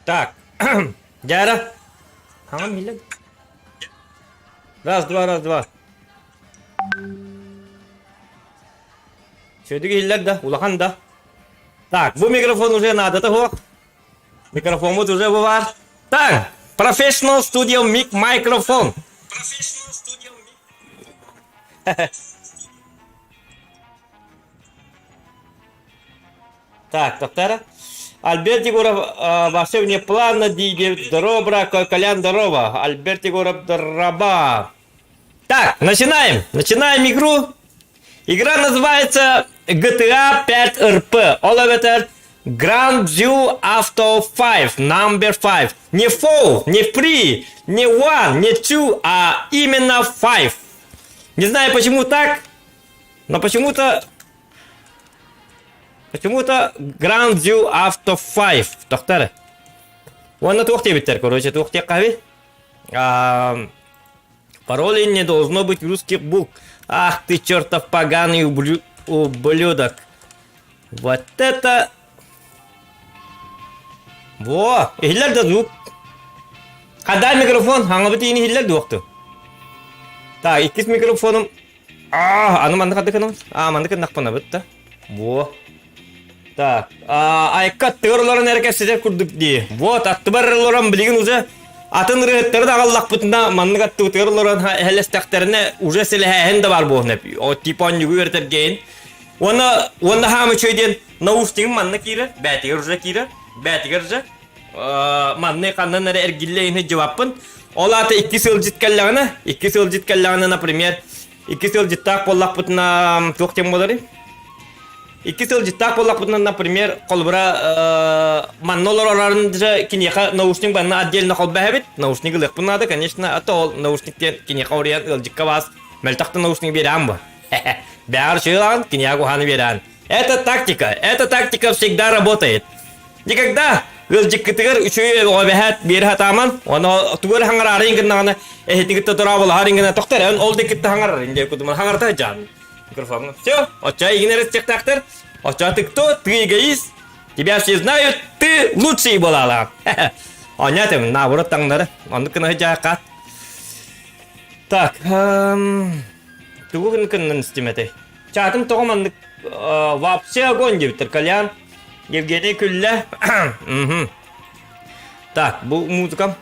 Так. Дяра. Раз, два, раз, два. Все-таки хиллер да, улахан да. Так, bu mikrofon уже надо того. Микрофон вот уже бывает. Так, Professional Studio Mic Microphone. Professional Studio Mic. Так, доктора. Альберт Егоров, вообще вне плана, здорово, Колян, здорово. Альберт Егоров, здорово. Так, начинаем. Начинаем игру. Игра называется GTA 5 RP. Elevator Grand View Auto 5. Number 5. Не 4, не 3, не 1, не 2, а именно 5. Не знаю почему так, но почему-то Grand View Auto 5. Доктор. Вон на тухте биттер, короче, тухте кави. Пароли не должно быть русских букв. Ах ты чертов поганый ублюдок. Вот это... Во, хиллер да звук. Когда микрофон, хангабыты ини хиллер дукту. Так, икис микрофоном. Аны мандык адыканым. Мандык накпана бытта. Во. Так, айка тырларын әрекетсіздер күрдік де. Вот, аттыбарларын білген уже атын рыттырды ағаллақ бұтында мандык атты тырларын әлестәқтеріне уже сіліхәхін да бар болын. О типон югу өртірген. Оны хамы чөйден наушнигin манны кирер, бәтігер уже кирер, бәтігер уже. Манны қандан әрі әргілейіні жауаппын. Ол аты 2 сыл житкәллағына, например, 2 сыл життақ боллақ бұтына тоқтен болары. 2 сыл життақ боллақ бұтына, например, қолбыра маннолар орарынды кинеха наушник банна отдельно қолбәхі бет. Наушник ылық бұнады, конечно, аты ол наушниктен кинеха ориян ылжыққа бас. Мәлтақты наушник берем ба. Бәр шылан, кинеха куханы берен. Это тактика всегда работает. Никогда ылжыққытығыр үші обәхәт бері хатаман, оны тугыр хаңар арайын гыннағаны әхетігітті тұра бол арайын гына тоқтар, ол декітті хаңар арайын күдімін хаңарта жан. Микрофон. Все, отча игнорит всех тактор. Отча ты кто? Ты эгоист. Тебя все знают, ты лучший болала. Понятно, наоборот таңдары. Он кына жакат. Так, тугын кыннын стиметей. Чатым тоғыманды вообще огонь дептір, Колян. Евгений Күллі. Так, бұл музыкам.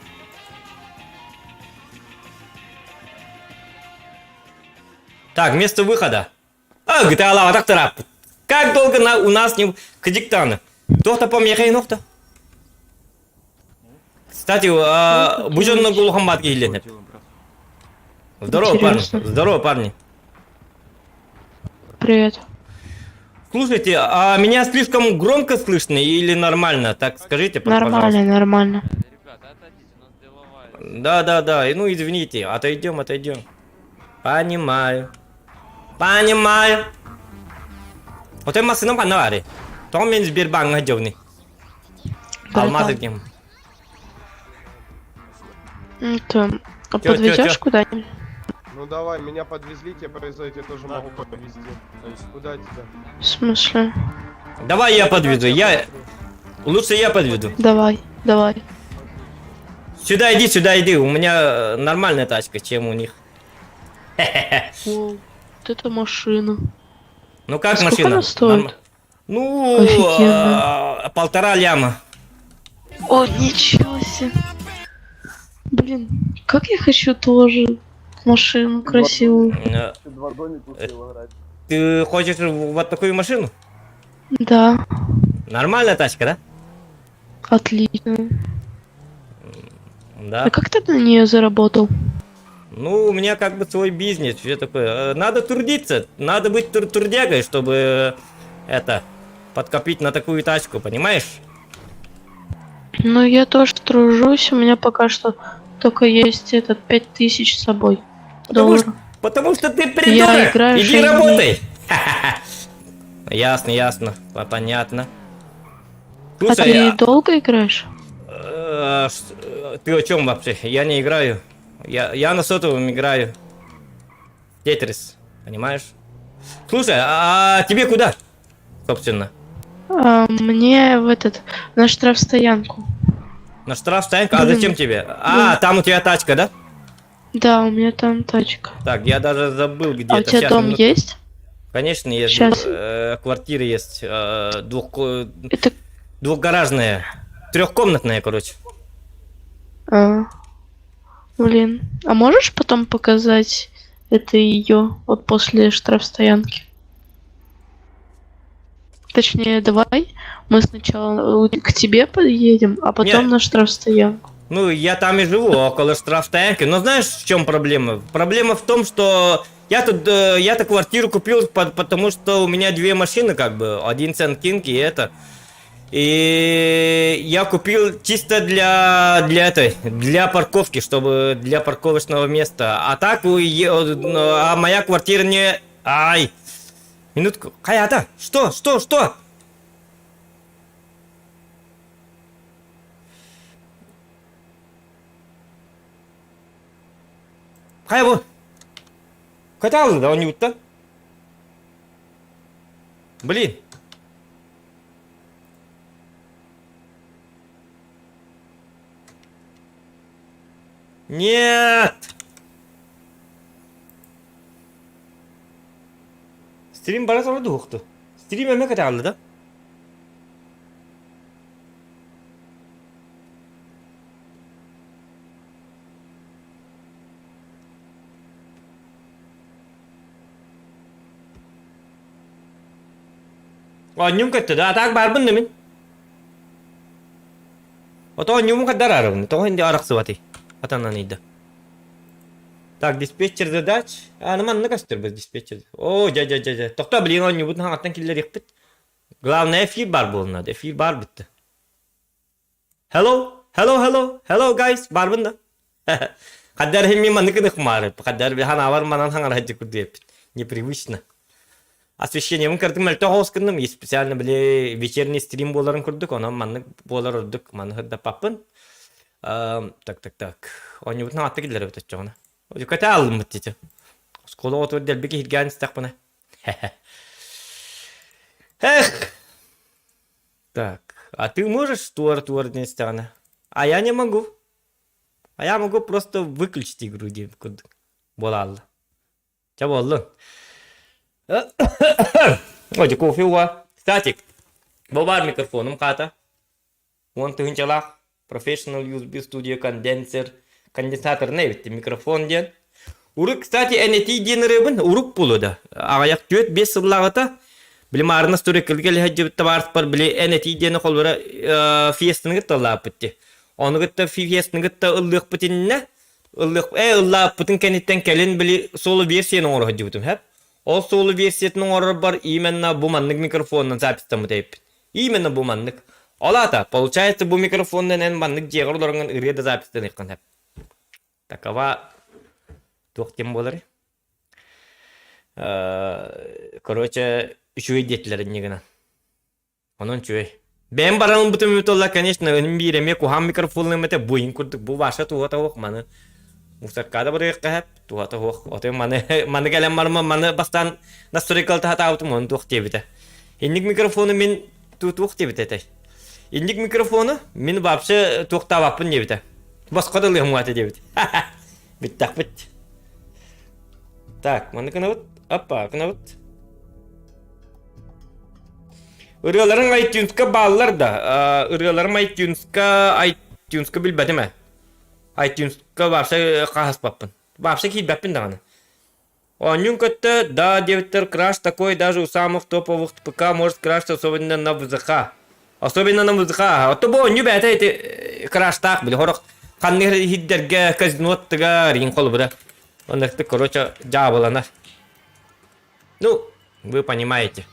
Так, место выхода. GTA лава доктора. Как долго у нас не кадиктаны? Доктор помехай ногта. Кстати, бужонно гулхамбат гилленет. Здорово, парни. Привет. Слушайте, а меня слишком громко слышно или нормально? Так скажите, пожалуйста. Нормально. Да. Ну извините, отойдем. Понимаю. Вот это машина канавари. Том мен Сбербанк гадёвный. Алмазы кем? Подвезешь куда-нибудь? Ну давай, меня подвезли, тебе произойти, я тоже могу подвезти. Куда тебя? В смысле? Давай я подведу. Лучше я подведу. Давай. Сюда иди. У меня нормальная тачка, чем у них. Вот это машина. Ну как сколько машина? Она стоит? Ну, Офигенно. 1,5 ляма. О, ничего себе. Блин, как я хочу тоже машину красивую. Ты хочешь вот такую машину? Да. Нормальная тачка, да? Отлично. Да. А как ты на нее заработал? Ну, у меня как бы свой бизнес, все такое. Надо трудиться, надо быть трудягой, чтобы подкопить на такую тачку, понимаешь? Ну, я тоже тружусь, у меня пока что только есть 5000 с собой. Потому что ты придурок, иди работай. Ясно, понятно. Слушай, а ты долго играешь? Ты о чем вообще? Я не играю. Я на сотовом играю. Тетрис, понимаешь? Слушай, а тебе куда, собственно? Мне на штрафстоянку. На штрафстоянку? А Блин. зачем тебе? А, там у тебя тачка, да? Да, у меня там тачка. Так, я даже забыл где-то. А у тебя Щас, дом минутку. есть? Конечно, есть. Щас. Квартира есть. Это... Двухгаражная. Трехкомнатная, короче. А, блин. А можешь потом показать это ее вот после штрафстоянки? Точнее, давай мы сначала к тебе подъедем, а потом Не. на штрафстоянку. Ну, я там и живу, около штрафстоянки. Но знаешь, в чем проблема? Проблема в том, что я-то квартиру купил, потому что у меня две машины, как бы. Один Sand King и это. И я купил чисто для парковки, чтобы для парковочного места. А так, а моя квартира не... Ай! Минутку. Хаята, что? Хая bu. Kaç aldın da Hollywood'dan? Блин. Нет! Стрим бара sonra doğuktu. Stream eme kaç aldı da? Onyum kaçtı da atak barbın demin. Ото onyumun kadar arabını. То hindi araqsı vati. Atandan iydi. Так, диспетчер задач. Аныман не кастыр біз диспетчер. О, жа. Тоқта білген он небудын хаңаттан келдер екпіт. Главное эфир бар болынады. Эфир бар бітті. Hello, guys. Бар бұнда. Қаддар хемми маныкі нықмары. Қаддар бір хана бар манан хаңар хаджы күрді епіт. Непривычно. Освещение мы кардым әлті хоскындым. И специально біле вечерний стрим боларын күрдік. Онан манны болар ұрдық. Манны хырда папын. Так. Он небудын хаңатты келдер епіт жоғына. Kötü aldım bu titi. Skola otur del bir hirgen istek bana. Так, а ты можешь тур не стороны? А я не могу. А я могу просто выключить игру, где болалла. Ча боллу? Оди кофе уа. Кстати, бобар микрофоном хата. Вон ты хинчалах. Professional USB Studio Condenser. Конденсатор не битти микрофон ден. Урuk, кстати, NT денеребин урuk булуда. Аяк 4-5 сыллагыта билим арына сторекелгел хаҗыбытта барып бар биле NT дене колбара фиестны гытталап битти. Оны гытта фиестны гытта ыллык битинне. Ыллап битин кенеттен келин биле солу версияны оры хаҗыбытым хәп. Ол солу версияның оры бар именно бу маннык микрофоннан запистамы дейп. Именно бу маннык. Алата, получается бу микрофоннан маннык жегырларыңын ырыда запистаны иккан хәп. Такова тоқтем болар. Короче, үшуй детлерин негена. Онон чуй. Бен баранын бутум үтолла, конечно, биреме кухам микрофонны мете буйын курдук. Бу баша туғата хоқ маны. Мусаккада бір еққа хәп. Туғата хоқ. Оты маны кәлем барма, маны бастан насторикал тахата аутым, оны туқ тебіті. Индик микрофоны мен туқ тебіті әтәй. Индик микрофоны мен бапшы туқта бапын небіті. Басқа да лыгым гаты дебит. Биттак бит. Так, маны кына вот. Опа, кына вот. Ыргаларын iTunes'ка баллар да. Ыргаларын iTunes'ка билбәдем ә. iTunes'ка бапша қағас баппын. Бапша кейт баппын дағаны. Онюн көтті, да, дебиттер краш такой, даже у самых топовых ПК может крашить, особенно на ВЗХ. Особенно на ВЗХ. Ото бо оню бәті эти краш так, били хорок. Ханнер хиддерге казиноттыга рин колу буда. Онакты, короче, жабылана. Ну, вы понимаете.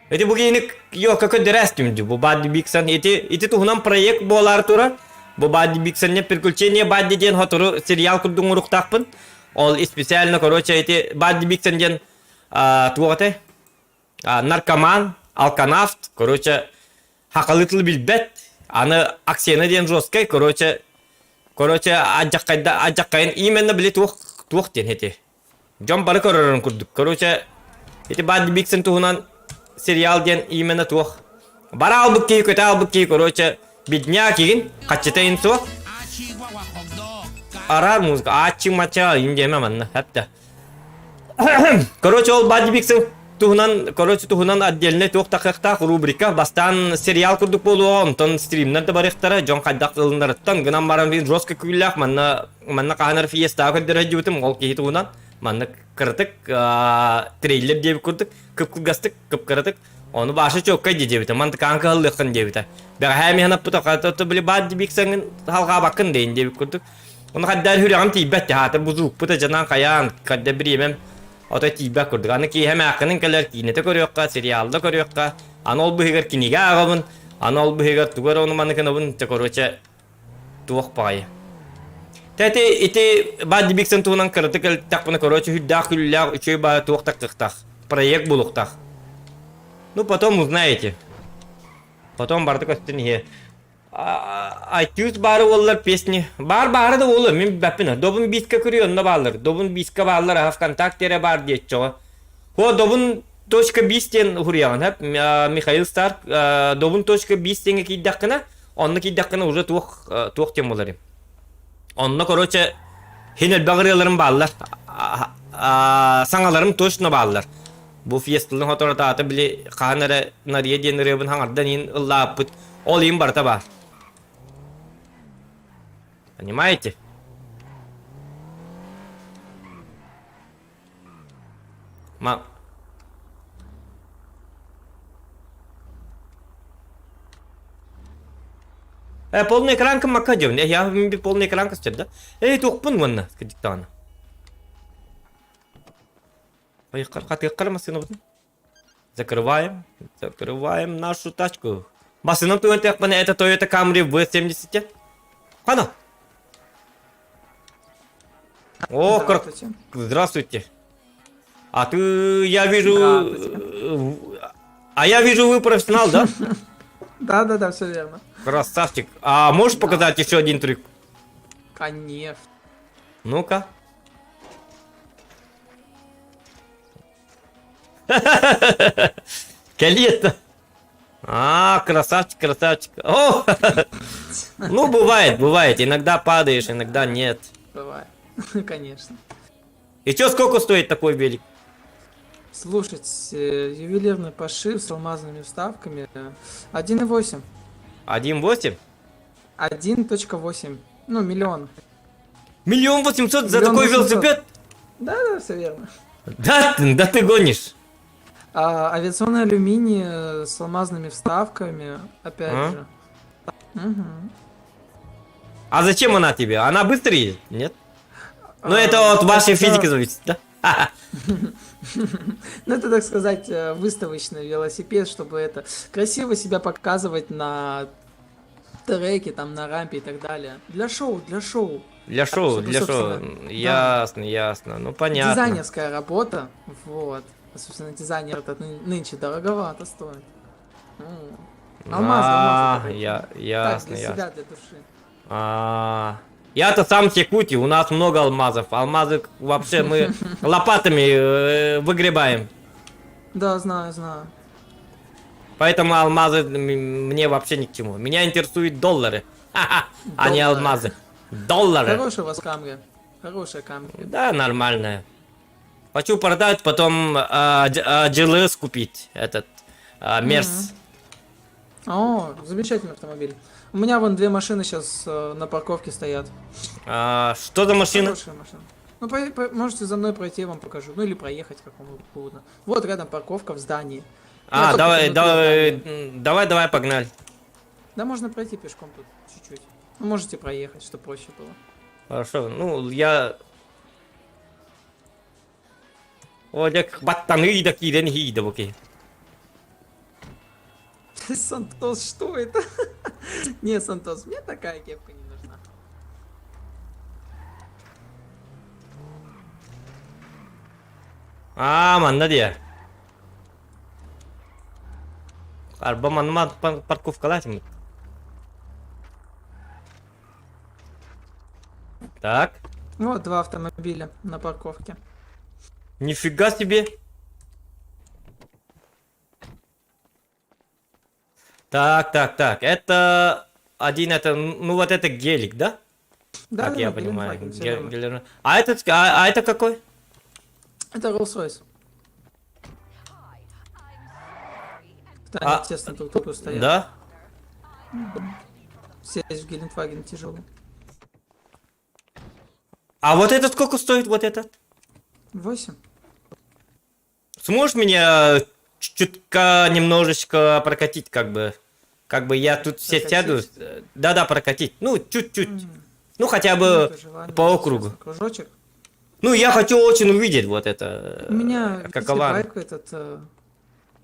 Эти бугейник, какой дерестюмдю, бу Бадди Биксон. Эти тухнам проект болар тура. Бу Бадди Биксон не приключение Бадди ден хотору сериал курдуң уруктакпын. Ол специально, короче, эти Бадди Биксон ден тугате. Наркоман, алканавт, короче, хакалытыл билбет. Аны аксияны ден жесткай, короче, аджаққайын именно біле туық ден еті. Жон бары көрерін күрдік. Короче, еті Бадди Биксон туғынан сериал ден именно туық. Бара албыкки, көте албыкки, короче, бедняк егін, қатчетайын со. Арар музыка, ачы мача, индеме манна, хәпті. Короче, ол бадибиксің tuhunан отдельный тоқтақықтақ рубрика, бастан сериал күрдік болу, онтон стримнерді барықтары, жон қайдақ ылындарыттан, гынан баран бейін жосқа күйләқ, манна қағанар фиеста көддері жүйтім, ол кейі tuhunан, манна кірдік, трейлер дебі күрдік, күп-күргастық, күп-кірдік, оны башы чөккай дебіті, манты қаңқы ғылықын дебіті. Бәғі хәмі ханап бұта қатты білі бадибиксің халға бақын дейін дебі күрдік. Оны қаддар хүріғам тейбәтті хаты бұзуқ бұта жанан қаян, қаддар бір емем. Ото тибә күрдік. Аны ки һәм ақының кәлер кинеті көріққа, сериалда көріққа. Аны ол бұхығыр кинеге ағабын. Аны ол бұхығыр туғыр оны маны кінабын. Короче, туық бағайы. Тәті ити бадибиксен туғынан кірді кәл тақпыны короче хүддақ күліләқ үшөй бағы туық тақтықтақ. Проект бұлықтақ. Ну, потом узнаете. Потом барды көстін е. iTunes бары олар песни. Бары да олар. Мен бәппіні. Добын биске көрі онына балыр. Добын биске балыр. ВКонтактері бар дейт жоға. О, добын .бистен хұрияған. Михаил Старк. Добын .бистенге кейдаққына. Онны кейдаққына уже туық тем оларым. Онына, короче, хенел бағырыларым балылар. Саңаларым точно балылар. Бұл фестілдің хотората аты біле қағанары нария дені ребін хаңардан ең ұлла аппыт. Ол ең барта бар. Понимаете? Полный экранка макадем. Я полный экранка сейчас, да? Тухпын ванна, скажите-то. Поехали машину. Закрываем нашу тачку. Машину это Toyota Camry V70. Хана. О, здравствуйте. А ты, я вижу... я вижу, вы профессионал, да? Да, все верно. Красавчик. А можешь показать еще один трюк? Конечно. Ну-ка. Калета. Красавчик. О! Ну, бывает. Иногда падаешь, иногда нет. Бывает. Конечно. И чё, сколько стоит такой велик? Слушайте, ювелирный пошив с алмазными вставками 1,8. 1,8? 1,8. Ну, миллион. 1 800 000 за такой 1 800 000. велосипед? Да, все верно. Да ты гонишь. Авиационный алюминий с алмазными вставками, опять же. Угу. А зачем она тебе? Она быстро едет? Нет? Ну это от вашей физики зависит, да? Ну это, так сказать, выставочный велосипед, чтобы это красиво себя показывать на треке, там на рампе и так далее. Для шоу. Для шоу. Ясно. Ну понятно. Дизайнерская работа, вот. Собственно, дизайнер этот нынче дороговато стоит. Алмаз. Ясно. Для себя, для души. Я-то сам Якутии, у нас много алмазов. Алмазы вообще мы лопатами выгребаем. Да, знаю. Поэтому алмазы мне вообще ни к чему. Меня интересуют доллары, а не алмазы. Доллары. Хорошая у вас камера. Хорошая камера. Да, нормальная. Хочу продать, потом GLS купить. Этот Мерс. О, замечательный автомобиль. У меня вон 2 машины сейчас на парковке стоят. Что за машина? Хорошая машина. Ну, можете за мной пройти, я вам покажу. Ну, или проехать, как вам угодно. Вот рядом парковка в здании. Давай, погнали. Да, можно пройти пешком тут чуть-чуть. Ну, можете проехать, чтобы проще было. Хорошо, ну, я... О, как баттаны такие, да не окей. Сантос, что это? Не, Сантос, мне такая кепка не нужна. Манна dia. Арба манма парковка латим. Так. Вот 2 автомобиля на парковке. Нифига себе. Так, так, так. Это один, это, ну вот это гелик, да? Да, Как да, я да, понимаю. Гелендваген, всё верно. А это какой? Это Rolls-Royce. Да, А, они тесно друг к другу стоят. Да? Сесть в Гелендваген тяжело. А вот этот сколько стоит, вот этот? 8. Сможешь меня чутка немножечко прокатить, как бы? Как бы я тут все сяду. Прокатить? Да-да, прокатить. Ну, чуть-чуть. Ну, хотя Ну, бы это желание, по сейчас округу. на кружочек. Ну, я хочу очень увидеть вот это. У меня, видите, какова. байк этот,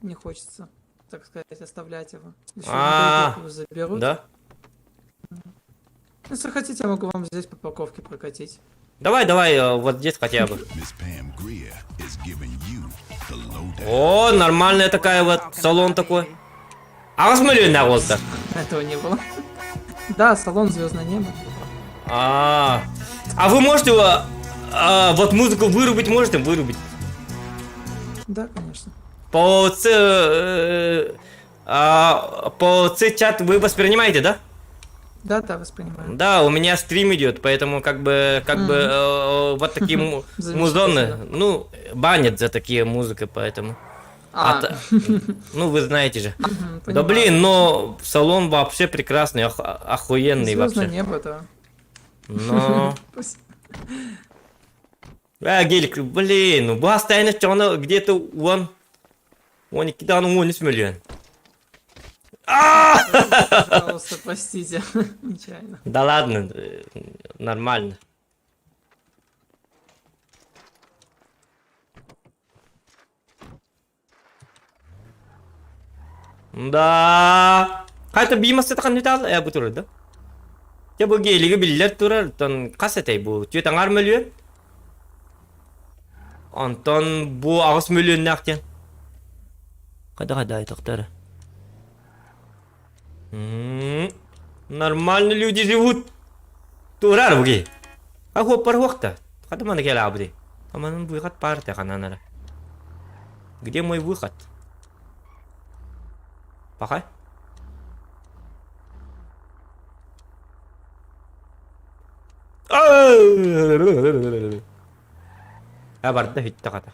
не хочется, так сказать, оставлять его. Еще А, его заберут. да? Если хотите, я могу вам здесь по парковке прокатить. Давай, вот здесь хотя бы. Miss Pam Grier is giving you the lowdown. О, нормальная такая вот, салон такой. А посмотри на вот-то. Этого не было. Да, салон «Звездное небо». А вы можете вот музыку вырубить, можете вырубить? Да, конечно. По чат вы воспринимаете, да? Да, воспринимаю. Да, у меня стрим идет, поэтому как бы вот такие музоны, Замечательно. ну, банят за такие музыки, поэтому. Ну, вы знаете же. Да Понимаю. блин, но салон вообще прекрасный, охуенный «Звездное вообще. небо», да. Но... Спасибо. Гелик, блин, ну постоянно что-то где-то он 12 миллион. Пожалуйста, простите. Нечаянно. Да ладно, нормально. Да. Hayta бимасы таган металл, бу турар да. Я бу гелиге биллер турар, тон касетай бу. Тютаңар миллион. Антон бу 6 миллион нактен. Када айтактары. Нормально люди живут. Турар буги. А хоппар вакта. Када мана кела абди. Аманын выход парта кананара. Где мой выход? Пока. Барда хитта ката.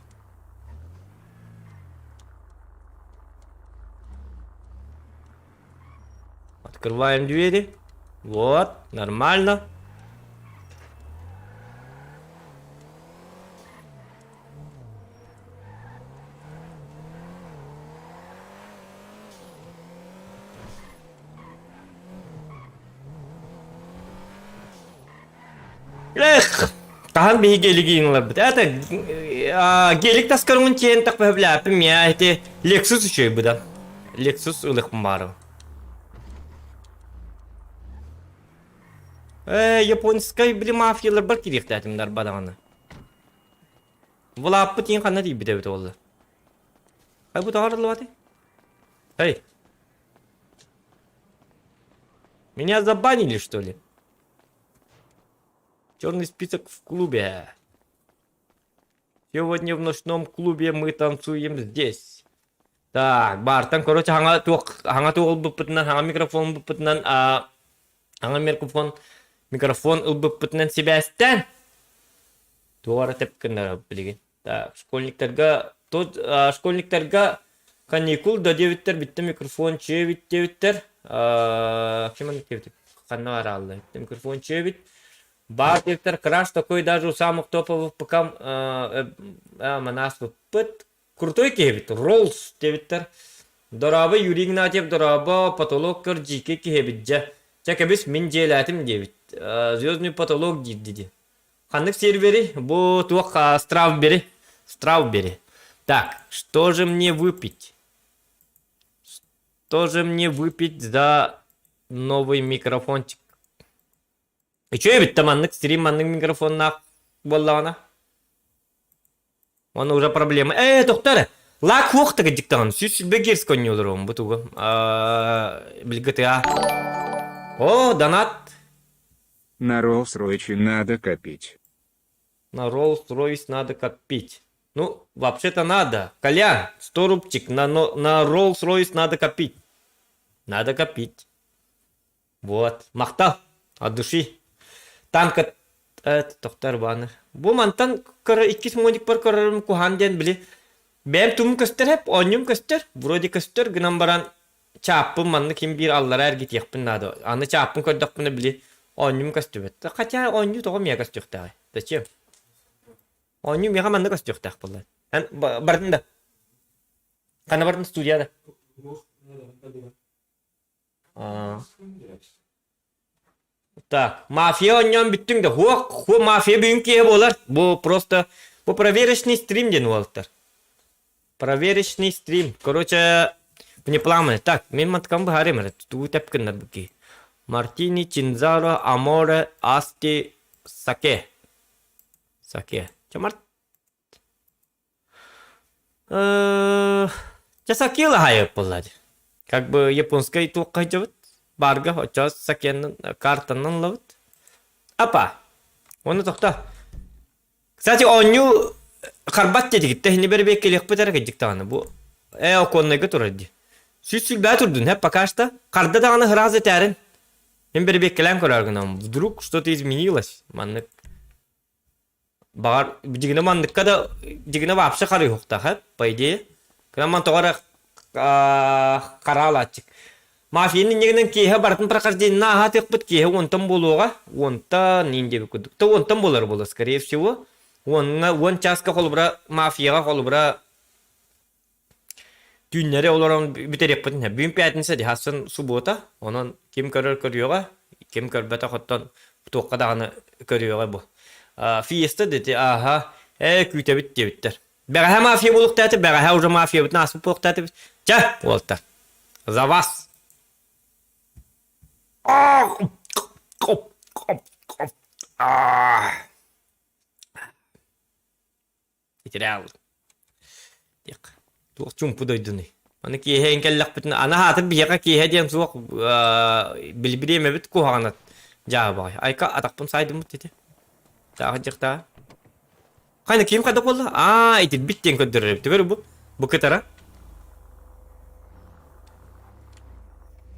Открываем двери. Вот, нормально. Эх, тахан би гелигиңлар бит. Это гелик таскарун чен так бля, пемя эти Lexus еще буда. Lexus улых бар. Японская бли мафиялар бар кирек татимдар баданы. Вла путин хана ди биде бит олды. Ай бу тагырлы баты. Эй. Меня забанили, что ли? Черный список в клубе. Сегодня в ночном клубе мы танцуем здесь. Так, Бартан, короче, ханга туол бупытнан, ханга микрофон бупытнан, ханга микрофон бупытнан себя стен. Туара тепкендер билген. Так, школьниктарга каникул до 9-тер битте микрофон чебит девиттер. Кеман девиттер? Ханна аралды. Микрофон чебит. Бар девиттер краш такой даже у самых топовых пока манас пыт. Крутой кебит. Rolls девиттер. Дораба Юрий Игнатьев, дораба потолок кырджике кебит же. Чакабис мин желатим девит. Звездный потолок диди. Ханнык сервери, бу тух Страубери. Так, что же мне выпить? Что же мне выпить за новый микрофончик? И чё я ведь там аннык стрим, аннык микрофон на боллана? Он уже проблемы. Тоқтары! Лак хоқтығы диктан. Сүйсіз бегерс конни олырым бұтуғы. GTA. О, донат. На Rolls-Royce надо копить. На Rolls-Royce надо копить. Ну, вообще-то надо. Колян, 100 рубчик. На Rolls-Royce надо копить. Надо копить. Вот. Мақтал. От души. Танк тоқтар баны. Бұл мантан кара 2 моник бар карарым кухан ден біле. Бәм тум көстер хеп, онюм көстер. Вроде көстер гынан баран чаппын манны ким бир аллара әргет яқпын нады. Аны чаппын көрдіқпыны біле. Онюм көстер бетті. Қатя оню тоғы мия көстер тағы. Зачем? Оню мия манны көстер тағы бұлар. Бардың да. Қана бардың студияда. Так, мафия оннан биттің да. Хо мафия бүгін кеге болар. Бұл просто... Бұл проверочный стрим ден олықтар. Проверочный стрим. Короче, внеплановый. Так, мен маткам бы харемер. Ту тепкен над буки. Мартини, Чинзаро, Аморе, Асти, Саке. Саке. Че март? Че Саке лахайып болады. Как бы японской туққа жабыт. Барга, оча Сакенің картанын лавыт. Апа. Оны тоқта. Кстати, оню қарбат дедік. Тәхіне бір бекелек бітәрі кәдіктағаны. Бұл оконныға тұрады. Сүт-сүлбә тұрдың. Хәп пока что. Қарда дағаны ғыраз етәрін. Мен бір бекелен көрарғынам. Вдруг что-то изменилось. Маннык. Бағар, дегіне манныққа да дегіне вапшы қары жоқта. Хәп, по идее. Кінаман тоғары қаралатчық. Мафияның негінен кейі бартын прохождениені аға тек бұд кейі онтан болуға. Онтан нейінде бекудық. То онтан болар болы, скорее всего. Он часқа қолыбыра, мафияға қолыбыра түйінлері оларың бітерек бұдын. Бүгін пәтінсе де хасын суббота. Онан кем көрір көріуға, кем көрбәті құттан тоққа дағаны көріуға бұл. Фиеста деді, аға, күйті біт де біттер. Бәғаға мафия болуқ тәті, бәғаға уже мафия бұтын асып болуқ тәті біт. Жа, олттар. За вас. Потерял. Тек. Тух чумпу дойдуны. Аны кие энкеллек битин. Ана хатып бияка кие дем сук билбиреме бит куханат. Жабай. Айка атакпын сайдым тете. Тагы жыкта. Кайны ким кайда болду? Ити биттен көдөрүп. Түгөр бу. Бу кетара.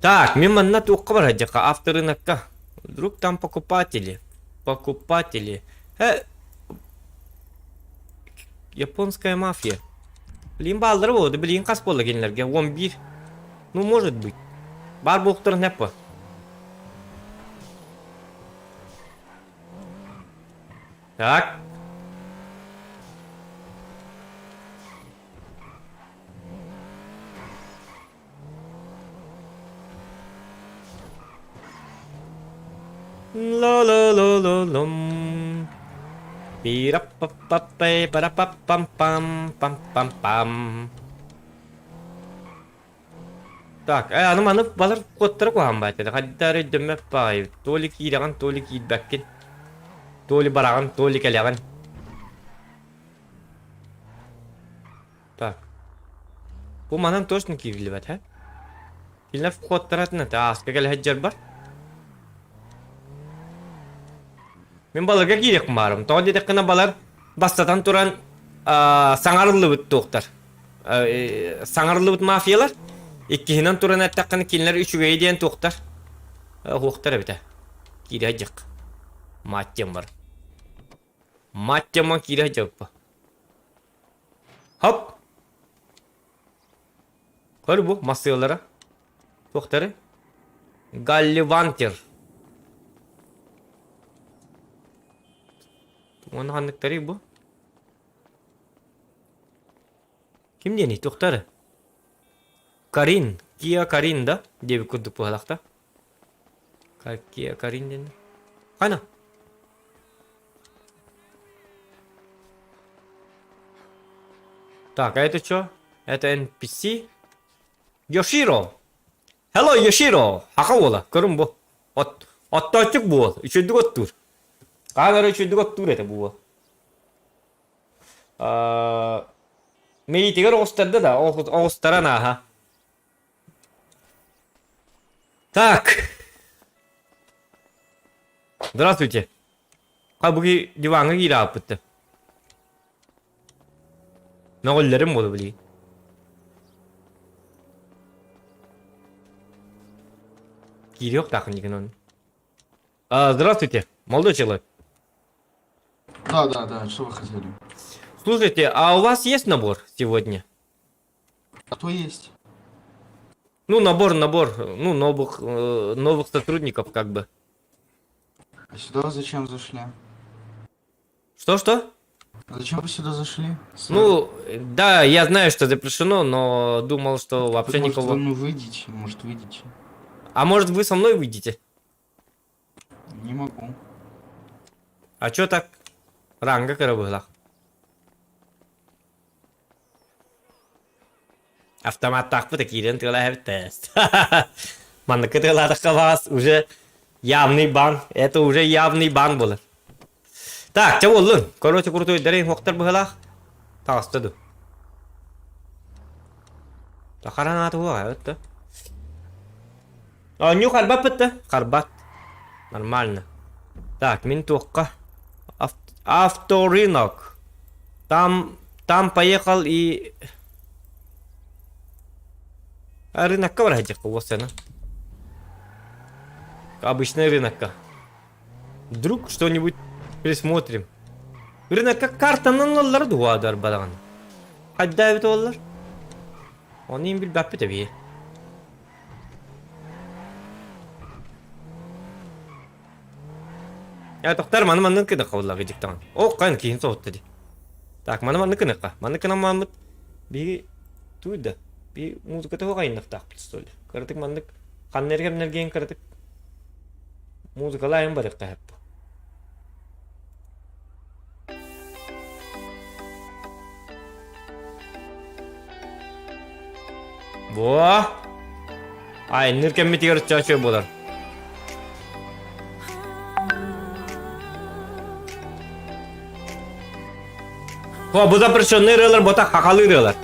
Так, мимо на туққа бар жақа авторы накка. Вдруг там покупатели. Покупатели. Японская мафия. Блин, балдыр болды. Блин, қас болды кенлерге. 11. Ну, может быть. Бар бұқтыр нәпі. Так. Ла-ла-ла-ла-лам. Пира-па-па-пай, пара-па-пам-пам-пам-пам-пам. Так, аны балар коттары коған бәтеді. Қаддары дөміп бай. Толи кейдіған, толи кейдбәккен. Толи бараған, толи кәліған. Так. Бұл манан точно кейділі бәт, хә? Келініп коттаратыны, аска кәлі хәджер бар. Мен баларға кейдек барым. Тоғы дедек қына балар бастатан тұран саңарылы бұт тоқтар. Саңарылы бұт мафиялар. Иккихінен тұран әттаққаны келінер үшіге дейін тоқтар. Хоқтар әбіті. Кейді әджік. Маттен бар. Маттен ман кейді әджік ба. Хоп! Көр бұ масыялары. Тоқтары. Галливантер. Оны қандықтары бұ? Кім дені? Тоқтары? Карин. Кия Карин да? Дебі күрдік бұғалақта. Кия Карин дені. Қайна? Так, а это что? Это NPC? Йоширо! Hello, Йоширо! Хақа ола, көрім бұ. Оттачық бұ. Үшілдік оттур. Камера üçüncü götür ete bu. Мейитигер остарда да, остарана ha. Так. Здравствуйте. Кабуги диванга кирап бітті. Нағылларым болды білейін. Кирюх Тахникин. Здравствуйте, молодой человек. Да, что вы хотели? Слушайте, а у вас есть набор сегодня? А то есть. Ну, набор, ну, новых сотрудников, как бы. А сюда зачем зашли? Что? А зачем вы сюда зашли? Ну, да, я знаю, что запрещено, но думал, что вообще может, никого... вы выйдете, может, выйдете. А может, вы со мной выйдете? Не могу. А чё так? Ранга карабыла. Автомат так бы такие ты тест. Манныка ты вас уже явный бан. Это уже явный бан был. Так, чего лун? Короче, крутой дарей хоктар была. Тастыду. Тахарана туа, это. А, ню харбат бітті? Харбат. Нормально. Так, мен тоққа. Авторынок. Там поехал и... А рынокка бар хәдек вот сена. Обычный рынокка. Вдруг что-нибудь присмотрим. Рынокка картанын олар дуадар балаган. Хәддә бит олар. Оны им билбәп бит бие. Я тоқтар маны кыды кавыллага диктан. О, кайын кейін соғытты ди. Так, маны кынықа. Маны кына мамыт би туйда. Би музыката қайыннақ тақпыт столы. Кырдык мандык қаннерген кырдык. Музыкалайын барық қайып. Во! Ай, ныркен метигер чачы болар. О, bu запрещенный рылар, бота хакалы рылар.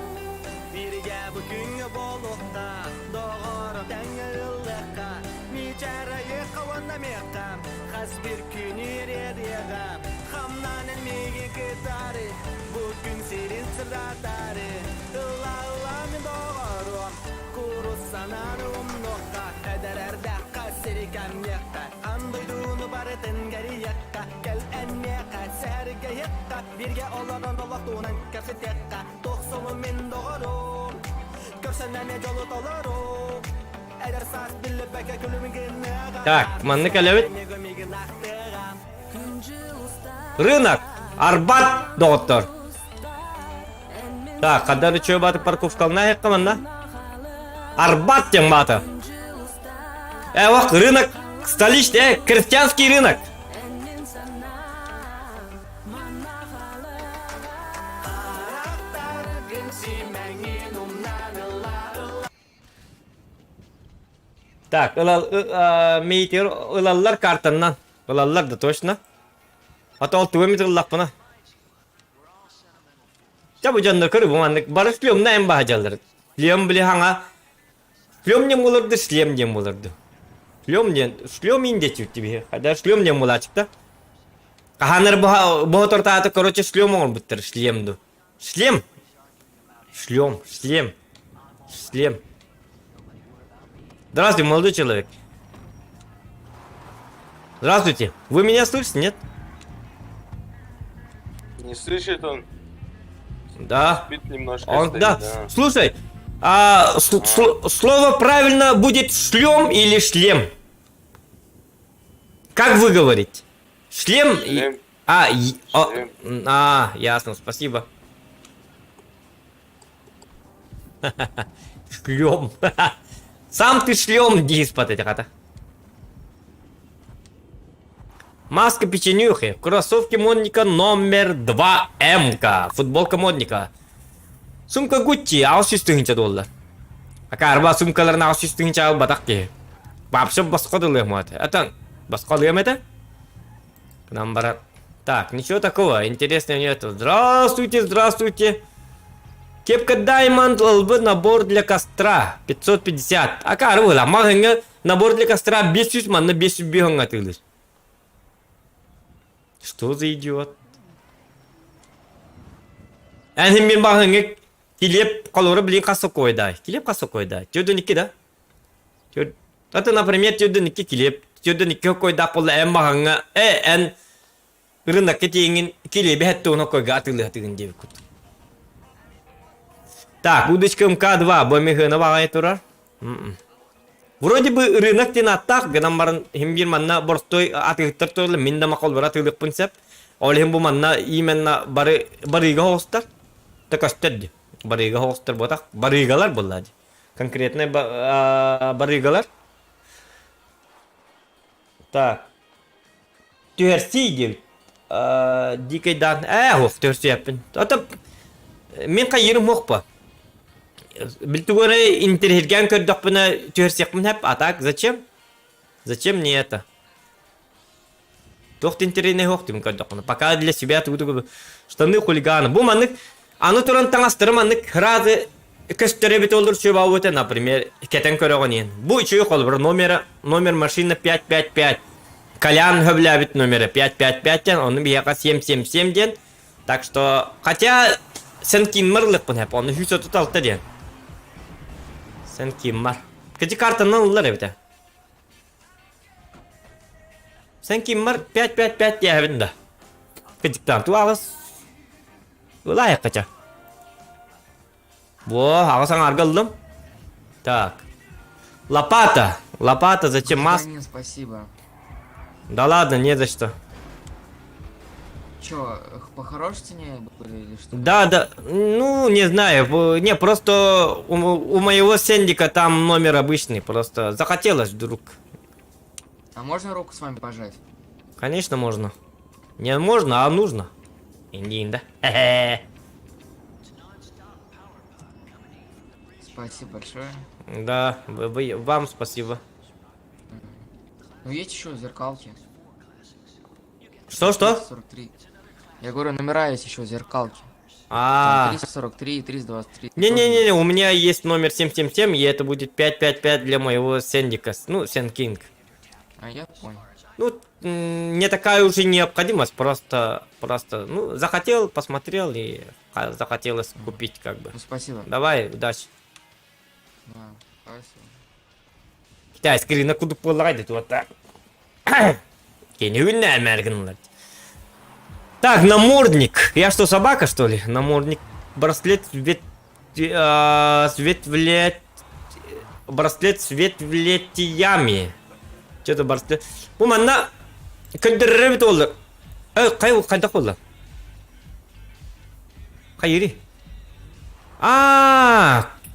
Birge oladan dolaştuğunan kasetekka Toksolu min doğru Körsenden yolu doları Eder sas billi beke külümün gınnağa Так, манны калевит. Рынок. Арбат, доктор. Так, когда ты чё баты парковка на команда? Арбат тем баты. Вот рынок столичный, крестьянский рынок. Так, мейтер ылаллар картаннан. Ылаллар да точно. Ата 6 метр лаппана. Чабы жандар көрі бұмандық. Бары шлем найым баға жалдар. Шлем біле хаңа. Шлем дем болырды, шлем дем болырды. Шлем инде чүтті бе. Хадар шлем дем бола чыкта. Қаханыр бұға тортааты короче шлем оңыр бұттыр. Шлемду. Шлем. Здравствуйте, молодой человек. Здравствуйте. Вы меня слышите, нет? Не слышит он? Да. Спит немножко. Он, стоит, да. Слушай, слово правильно будет шлем или шлем? Как вы говорите? Шлем? Шлем. Ясно, спасибо. Шлем. Сам ты шлем, диспот этих это. Маска печенюхи, кроссовки модника номер 2 М-ка, футболка модника. Сумка Гуччи, $600. Арба сумкаларына $600 батакки. Вообще басқодылы мат. Это басқодылы это? К нам барат. Так, ничего такого интересного нету. Здравствуйте. Кепка Diamond лбы набор для костра 550. Карвыла, махынга набор для костра 500 манна 500 биханга тылыш. Что за идиот? Әнім мен махынга килеп қалоры білен қасы койдай. Килеп қасы койдай. Жөді неке да? Это, например, тюден 2 килеп, тюден 2 койда қолы әм бағаңа, ән рынок кетейін килебі әтті оны койға атылы атығын деп күт. Так, удочка МК-2, бомихына бағай тұрар. Вроде бы рынок тен аттақ, гынан барын химгер манна борстой атығыттар тойлы, мен да мақол бір атылық пынсап, олем бұл манна именно барыға хоғыстар. Так өстеді, барыға хоғыстар ботақ, барыгалар болады. Конкретный барыгалар. Так. Түйерсей деп. Дикайдан, хоқ түйерсей әппін. Ата, мен қайырым хоқ па. Білтугені интернетген көрдік бұны түйерсекпін әп. А так, зачем? Зачем мне это? Тоқты интернетіне хоқ деймін көрдік бұны. Пока для себя тұғыды штаны хулиганы. Бұл манық, аны тұран таңастыры манық разы көстері бет олыр шөп ауыты, например, кетен көріған ең. Бұл үші қол бір номер машина 555. Колян хөблябит номера 555, он бияка 777 ден. Так что, хотя сен киммарлық бұн әп, оны 136 ден. Сен киммар. Кәді картаны ұлылар әбіті? Сен киммар 555 де әбінде. Кәдіктан ту ағыз. Ұлай әққача. Во, ағызан арғылдым. Так. Лопата. Лопата, зачем маск? Спасибо. Да ладно, не за что. Чё, по хорошей цене были или что? Да, ну, не знаю, не, просто у моего сендика там номер обычный, просто захотелось вдруг. А можно руку с вами пожать? Конечно, можно. Не можно, а нужно. Индин, да? Спасибо большое. Да, вам спасибо. Ну есть еще зеркалки. Что? 343. Я говорю, номера есть еще зеркалки. 343, 323. Не-не-не, у меня есть номер 777, и это будет 555 для моего сендика. Ну, Сендкинг. А я понял. Ну, не такая уже необходимость, просто, ну, захотел, посмотрел и захотелось купить, как бы. Ну, спасибо. Давай, удачи. Да, спасибо. Китайский рынок куда полагает, вот так. Так, намордник. Я что, собака, что ли? Намордник. Браслет браслет с ветвлетиями. Что-то браслет. Bu manna köndürrübit oldu. Kayda oldu. Kayırı.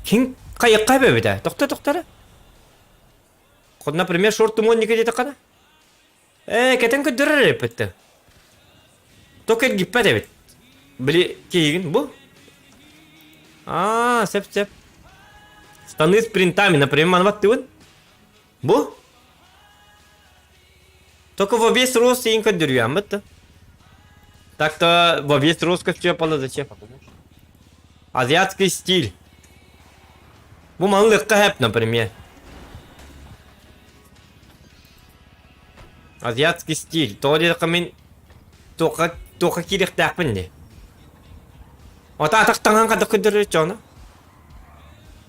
Kim kayık kaybeder? Doktor. Например, шорт тумонника где-то кана? Кетен köndürrübit. Только гиппедевит. Бли кейгин bu? Сеп. Штаны с принтами, например, манваттывын? Bu? Только во весь рост и инкодирюем, это. Так-то во весь рост костюм зачем? Азиатский стиль. Bu manlıkka hep, например. Азиатский стиль. Только кирих тәкпінде. Ота атақтанған қадық көндірі жоны.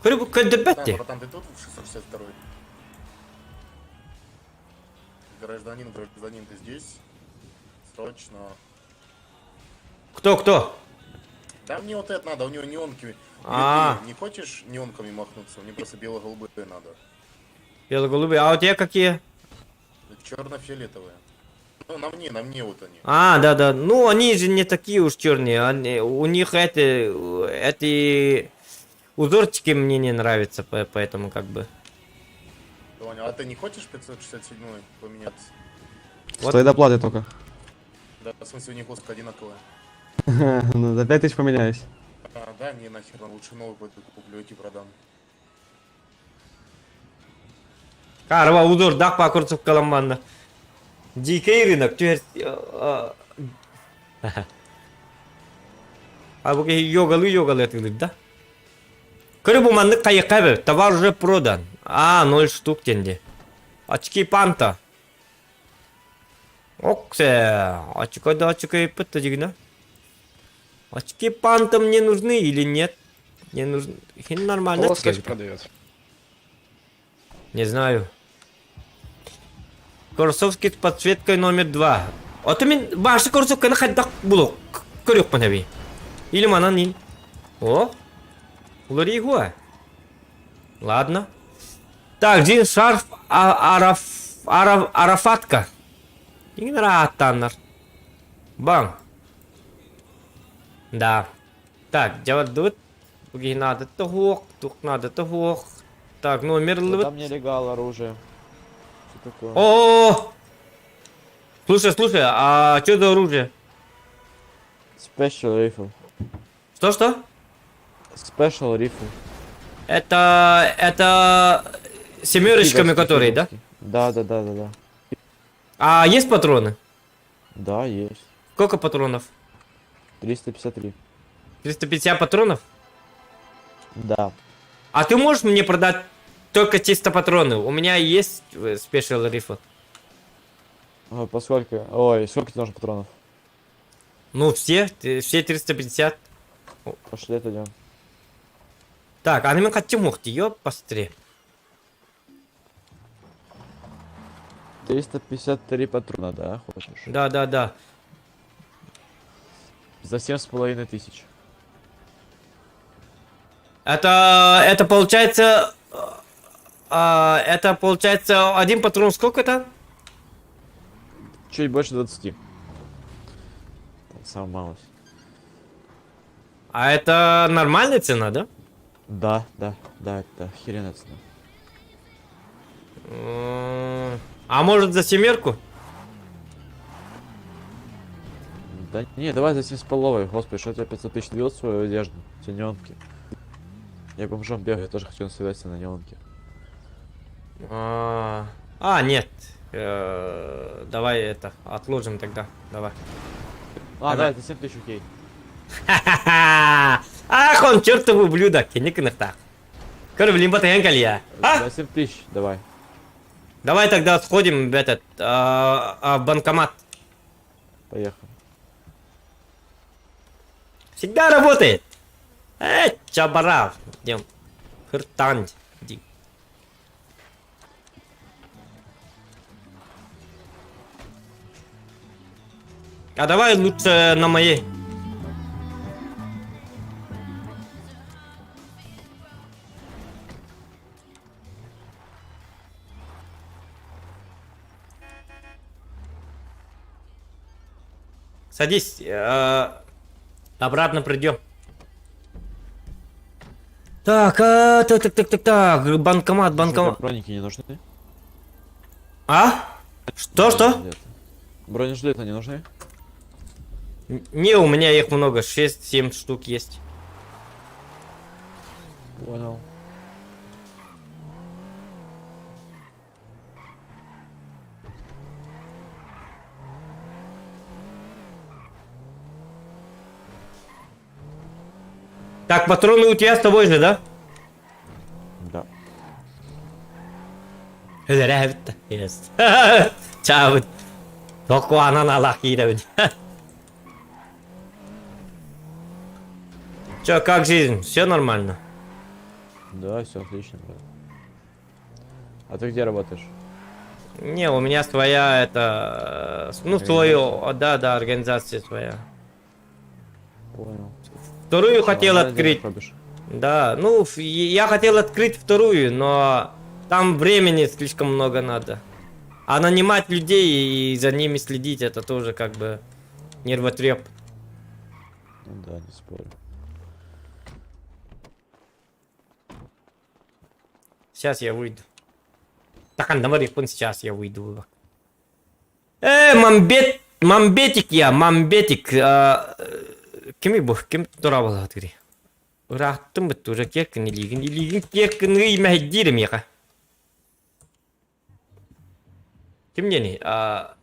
Көрі бұл көндір бәтті. Братан, ты тут в 662-й? Гражданин, ты здесь? Срочно. Кто? Да мне вот это надо, у него неонки. Не хочешь неонками махнуться? Мне просто бело-голубые надо. Бело-голубые, а у тебя какие? Черно-фиолетовые. Ну, на мне вот они. Да. Ну, они же не такие уж черные. У них эти узорчики мне не нравятся, поэтому как бы. А ты не хочешь 567 поменяться? Стой доплаты только. Да, в смысле, у них лоска одинаковая. Ну, за 5000 поменяюсь. Да, не нахер, лучше новый пойду куплю, эти продам. Карва узор, дақ покурцып каламбанда. Дикий рынок, бұл йогалы атылып, да? Көрі бұл манды қайыққа бі, товар уже продан. 0 штук тенде. Очки панта. Оксе, очки пытта дегіна. Очки панта мне нужны или нет? Мне нужны. Нормально. Плоскость продает. Не знаю. Кроссовки с подсветкой номер 2. Вот мен башы кроссовканы қайдақ бұлы көрек пін әбей. Или манан нин. О, улар игуа. Ладно. Так, джинс, шарф, арафатка. Ингin rahattanlar. Бан. Да. Так, делать тут. Буги надо того, тут надо того. Так, номер Там нелегал оружие. Что такое? О! Слушай, а что за оружие? Special rifle. Что? Special rifle. Это семерочками, которые, да? Да. А есть патроны? Да, есть. Сколько патронов? 353. 350 патронов? Да. А ты можешь мне продать только чисто патроны? У меня есть спешл рифл. Поскольку... Ой, сколько тебе нужно патронов? Ну, все 350. Пошли отойдем. Так, а мы хотим мухти, ёп, посмотри. 353 патрона, да, хочешь? Да. За 7500. Это получается... это получается один патрон сколько там? Чуть больше 20. Там самое малость. А это нормальная цена, да? Да, это херенная цена. А может за семерку? Да не, давай за 7,5, господи, что у тебя 500 тысяч вез свою одежду, те неонки. Я бомжом бегаю, я тоже хочу насоваться на неонке. Нет. Давай это, отложим тогда, давай. Да, это 7 тысяч, окей. Ах, он чертов ублюдок, не кнырта. Блин, я. За 7 тысяч, давай. Давай тогда сходим в этот, в банкомат. Поехали. Всегда работает. Чабарав. Идем. Хыртань. Иди. А давай лучше на моей. Садись. Обратно придем. Так, банкомат. Броники не нужны? А? Что? Бронежилеты не нужны? Не, у меня их много, 6-7 штук есть. Понял. Так, патроны у тебя с тобой же, да? Да. Чао. Только она на лахи. Чё, как жизнь? Все нормально? Да, все отлично, брат. А ты где работаешь? Не, у меня своя, это... Ну, свою, да, организация своя. Понял. Вторую хотел открыть. Да, ну, я хотел открыть вторую, но там времени слишком много надо. А нанимать людей и за ними следить, это тоже как бы нервотреп. Ну да, не спорю. Сейчас я выйду. Так, сейчас я выйду. Мамбетик я, мамбетик. Кем турабыл атыри. Ураттым бит уже кекин мәһиддирем яка. Кем не?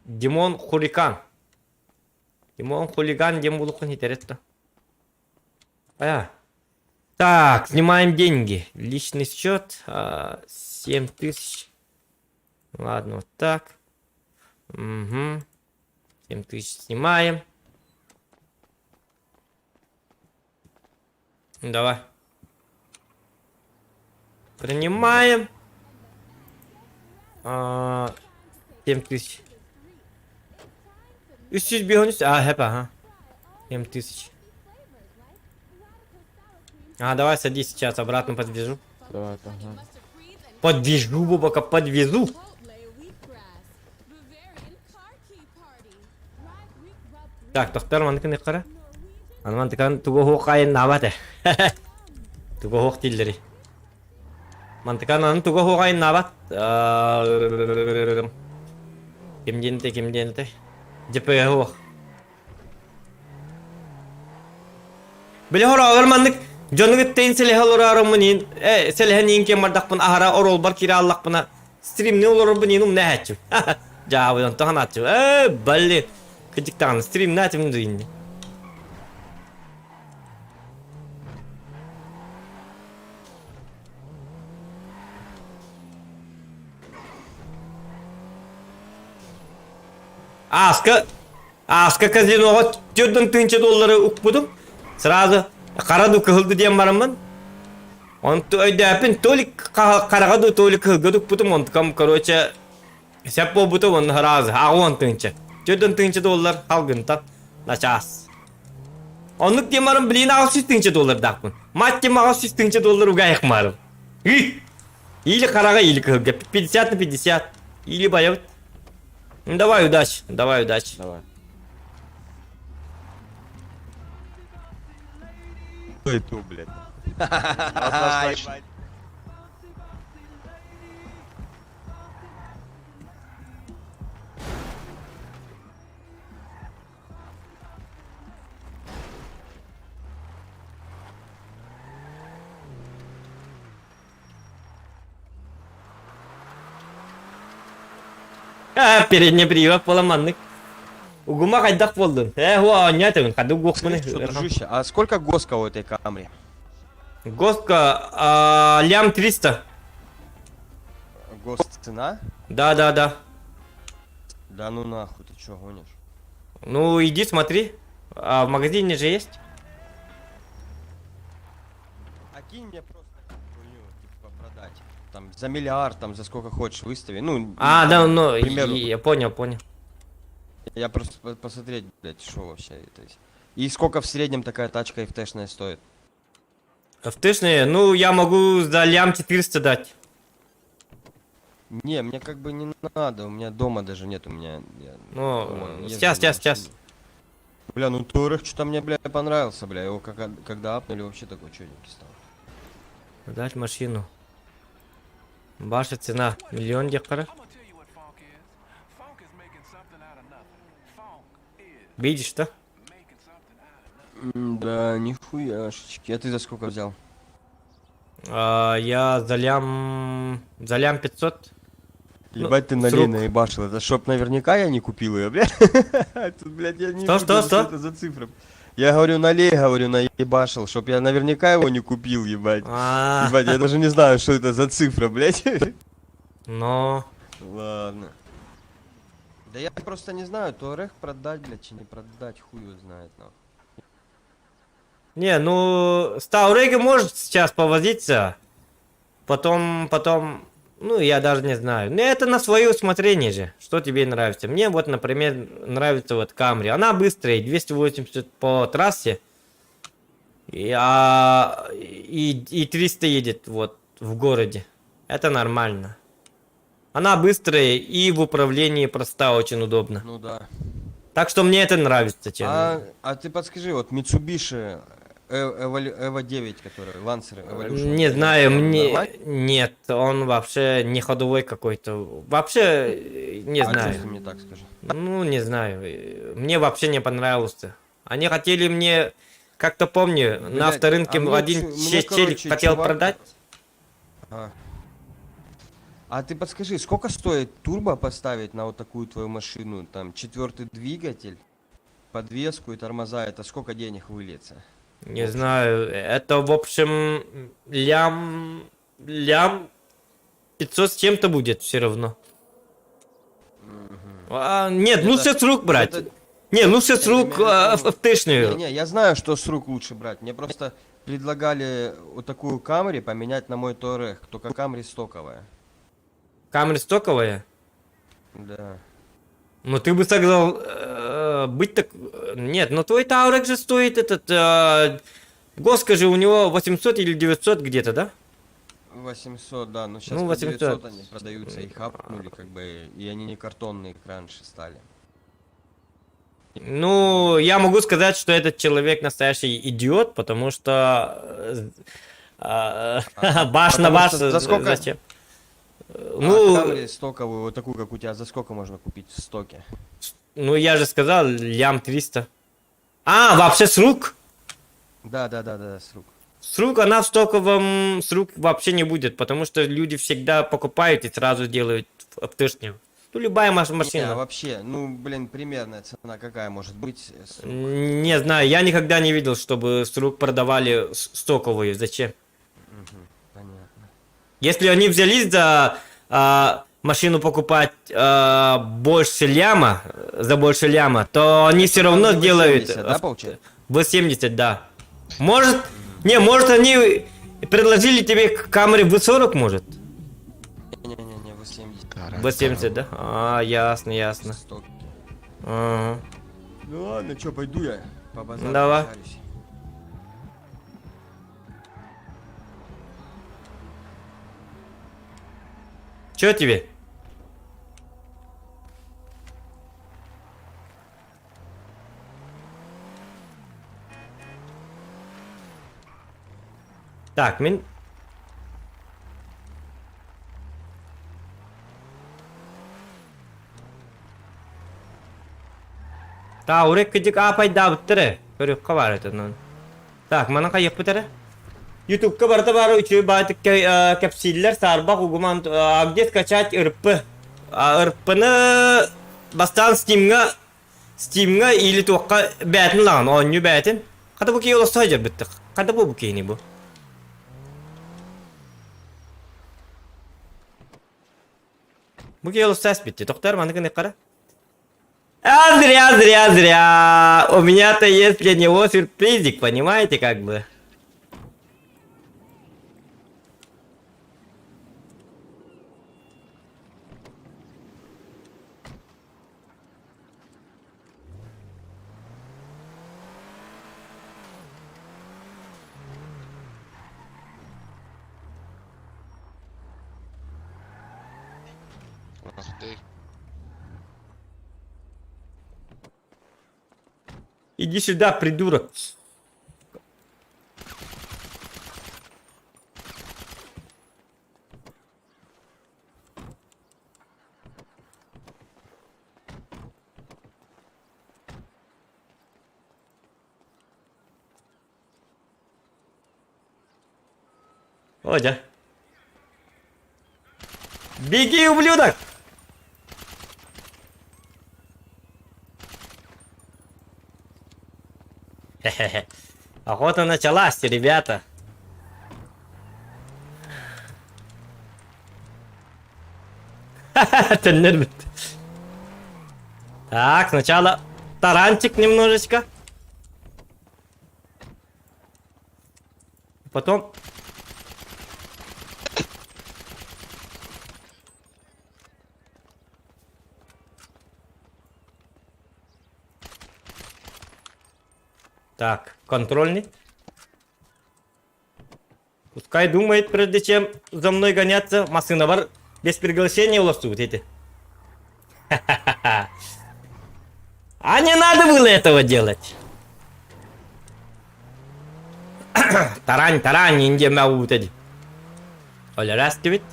Димон Хулиган. Димон Хулиган дем булукун хитеретто. Так, снимаем деньги. Личный счет 7000. Ладно, вот так. Угу. 7000 снимаем. Давай. 7000. 300 бегунец, хеп, ага. 7000. Давай садись сейчас, обратно подвяжу. Давай, погнали. Подвяжу, бабака, подвезу. Так, тоқтар мандыкын ыққара. Аны мандыкан туго хоқ айын набаты. Туго хоқ тилдері. Мандыкан аны туго хоқ айын набат. Кемденті. Жепеге хоқ. Біле хора ağır mandık. Jonu gitteyin silahı olurarım mınin. Silahın yinken mardakpın ahara orol bar kira allakpına. Stream ne olur bu ninum ne hatçım. Cavabın tohan hatçım. Balli. Küçük tağın stream ne hatçım duyun. Aska казиноға $4,000 укпудum. Сразу Караду кылды дем барамын. Он өйдөпин толик карагаду толик кылгыдык бутум он кам короче сеп болбуту он раз агон тынча. $4,000 алгынтат начас. Онлук дем барам билин $600 дакпын. Матте мага $600 угайык марым. Или карага или кылга 50 на 50 или боёт. Давай удачи. Давай. Ой, ту, блядь. Передний привод поломанный. Угума кайдак болдун. Нет, каду гохманы. Дружище, а сколько госка у этой камри? Госка лям 300. Гос цена? Да. Да ну нахуй, ты чё гонишь? Ну иди смотри. В магазине же есть. А кинь мне просто хуйню, типа, продать. Там за миллиард, там за сколько хочешь выстави. Ну, Да, ну, примеру. я понял. Я просто посмотреть, блядь, что вообще это есть. И сколько в среднем такая тачка FT-шная стоит? FT-шные, ну я могу за лям 400 дать. Не, мне как бы не надо, у меня дома даже нет, у меня... Ну, сейчас. Бля, ну Турых что-то мне, бля, понравился, бля, его когда апнули, вообще такой чёрненький стал. Дать машину. Ваша цена $1 миллион декара. Видишь, что? Да, нихуяшечки. А ты за сколько взял? Я за лям 500. Ебать, ты налей наебашил. Это чтоб наверняка я не купил ее, блядь. Тут, блядь, я не Что? это за цифра. Я говорю, налей, наебашил, чтоб я наверняка его не купил, ебать. Ебать, я даже не знаю, что это за цифра, блядь. Но... Ладно. Да я просто не знаю, Туарег продать, блядь, чи не продать, хуй его знает, нахуй. Не, ну, с Тауреги может сейчас повозиться. Потом, ну, я даже не знаю. Но это на свое усмотрение же, что тебе нравится. Мне вот, например, нравится вот Камри. Она быстрая, 280 по трассе. И 300 едет вот в городе. Это нормально. Она быстрая и в управлении проста, очень удобно. Ну да. Так что мне это нравится, честно. А ты подскажи, вот Mitsubishi Evo 9, который Lancer Evolution. Не знаю, мне... Нет, он вообще не ходовой какой-то. Вообще, не знаю. Ты мне так скажи. Ну, не знаю. Мне вообще не понравился. Они хотели мне... Как-то помню, блядь, на авторынке один челик хотел продать. А ты подскажи, сколько стоит турбо поставить на вот такую твою машину? Там 4-й двигатель, подвеску и тормоза. Это сколько денег выльется? Не знаю. Это, в общем, лям 500 с чем-то будет все равно. Нет, лучше с рук брать. Не, лучше с рук FT-шную. Не, я знаю, что с рук лучше брать. Мне просто предлагали вот такую Camry поменять на мой Touareg. Только Camry стоковая. Камера стоковая? Да. Ну ты бы сказал, быть так... Нет, но твой Таурек же стоит Госка же у него 800 или 900 где-то, да? 800, да, но сейчас Ну, по 800. 900 они продаются, их апнули, как бы, и они не картонные, как раньше стали. Ну, я могу сказать, что этот человек настоящий идиот, потому что баш на потому баш что за сколько? зачем? Ну, камри стоковую, вот такую, как у тебя, за сколько можно купить в стоке? Ну, я же сказал, лям 300. А, вообще с рук? Да, с рук. С рук она в стоковом с рук вообще не будет, потому что люди всегда покупают и сразу делают аптышню. Ну, любая машина. Не, а вообще, ну, блин, примерная цена какая может быть? Не знаю, я никогда не видел, чтобы с рук продавали стоковые. Зачем? Понятно. Если они взялись за машину покупать больше ляма, за больше ляма, то они все равно V70, делают... да, получается? V70, да. Может... Не, может они предложили тебе камеры V40, может? Не-не-не, V70. V70, да? А, ясно, ясно. Стоки. Ага. Ну ладно, чё, пойду я по базару Давай. пошарюсь. Чё тебе? Так, Таурек кыдык апайда бүттірі. Көрекқа бар өтін. Так, мана қайық бұтірі? Ютубка барда бары үчі байтық кәпсиллер сарбақ угуман где скачать ырппы. Ырппыны бастан Steam'ga или тоққа бәтін лаған, оню бәтін. Қада бұл кей оласы ажыр біттік. Қада бұл кейіне бұл? Бұл кей оласы әс бітті. Тоқтар, маны кіне қара? Зря. У меня-то есть для него сюрпризик, понимаете, как бы. Иди сюда, придурок. Володя. Беги, ублюдок! Хе-хе-хе. Охота началась, ребята. Ха-ха-ха, так, сначала таранчик немножечко. Потом... Так, контрольный. Пускай думает, прежде чем за мной гоняться, машина без приглашения уловцут эти. Ха-ха-ха. А не надо было этого делать. Тарань, инде маутади. Оля, раз ты ведь?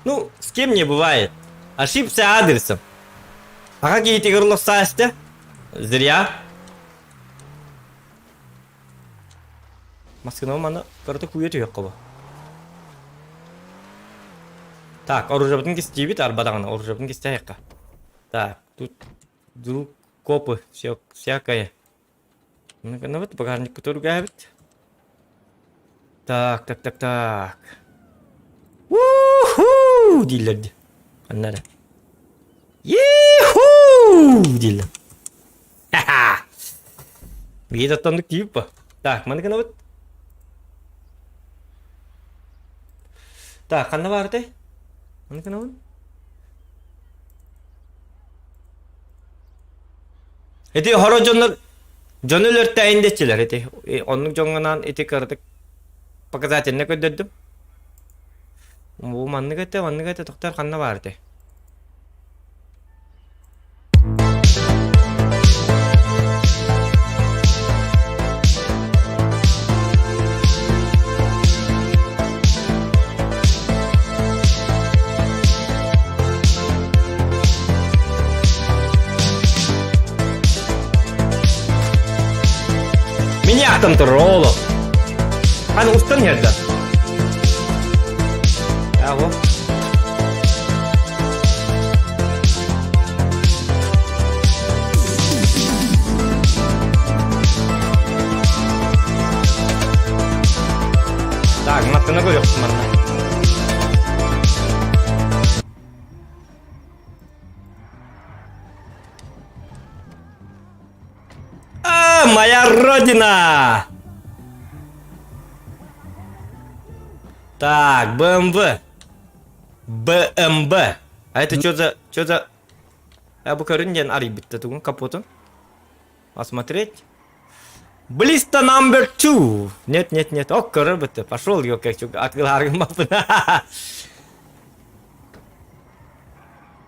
Ну, с кем не бывает. Ошибся адресом. А какие ты горлосасти? Зря. Маскинова мана коротко кует yok кaba. Так, оружие кисти бит арбадагана, оружие кисти якка. Так, тут друг копы, все всякое. Ну вот багажник который гавит. Так. Уху! Дилер. Аннара. Иху! Дилер. Ха-ха. Вида там типа. Так, mana kena вот. Так, қанда барды? Оны кіна он? Eti horo jonulur tayindeçiler eti. Onun jonganan eti kırdık. Показательно көддөрдүм. Bu manны gete toktar kanna vardı. Mini yaktım durur oğlum. Hani ustan nerede? Yahu. Так, масканы көрөксүн мына. А, моя родина! Так, БМВ. БМВ. А это что за... Я бы корынден арибитта тугун капотун. Осмотреть. Блиста номер 2. Нет. Ок, корыбытты. Пошел ее как чук. Открыл аргымапын.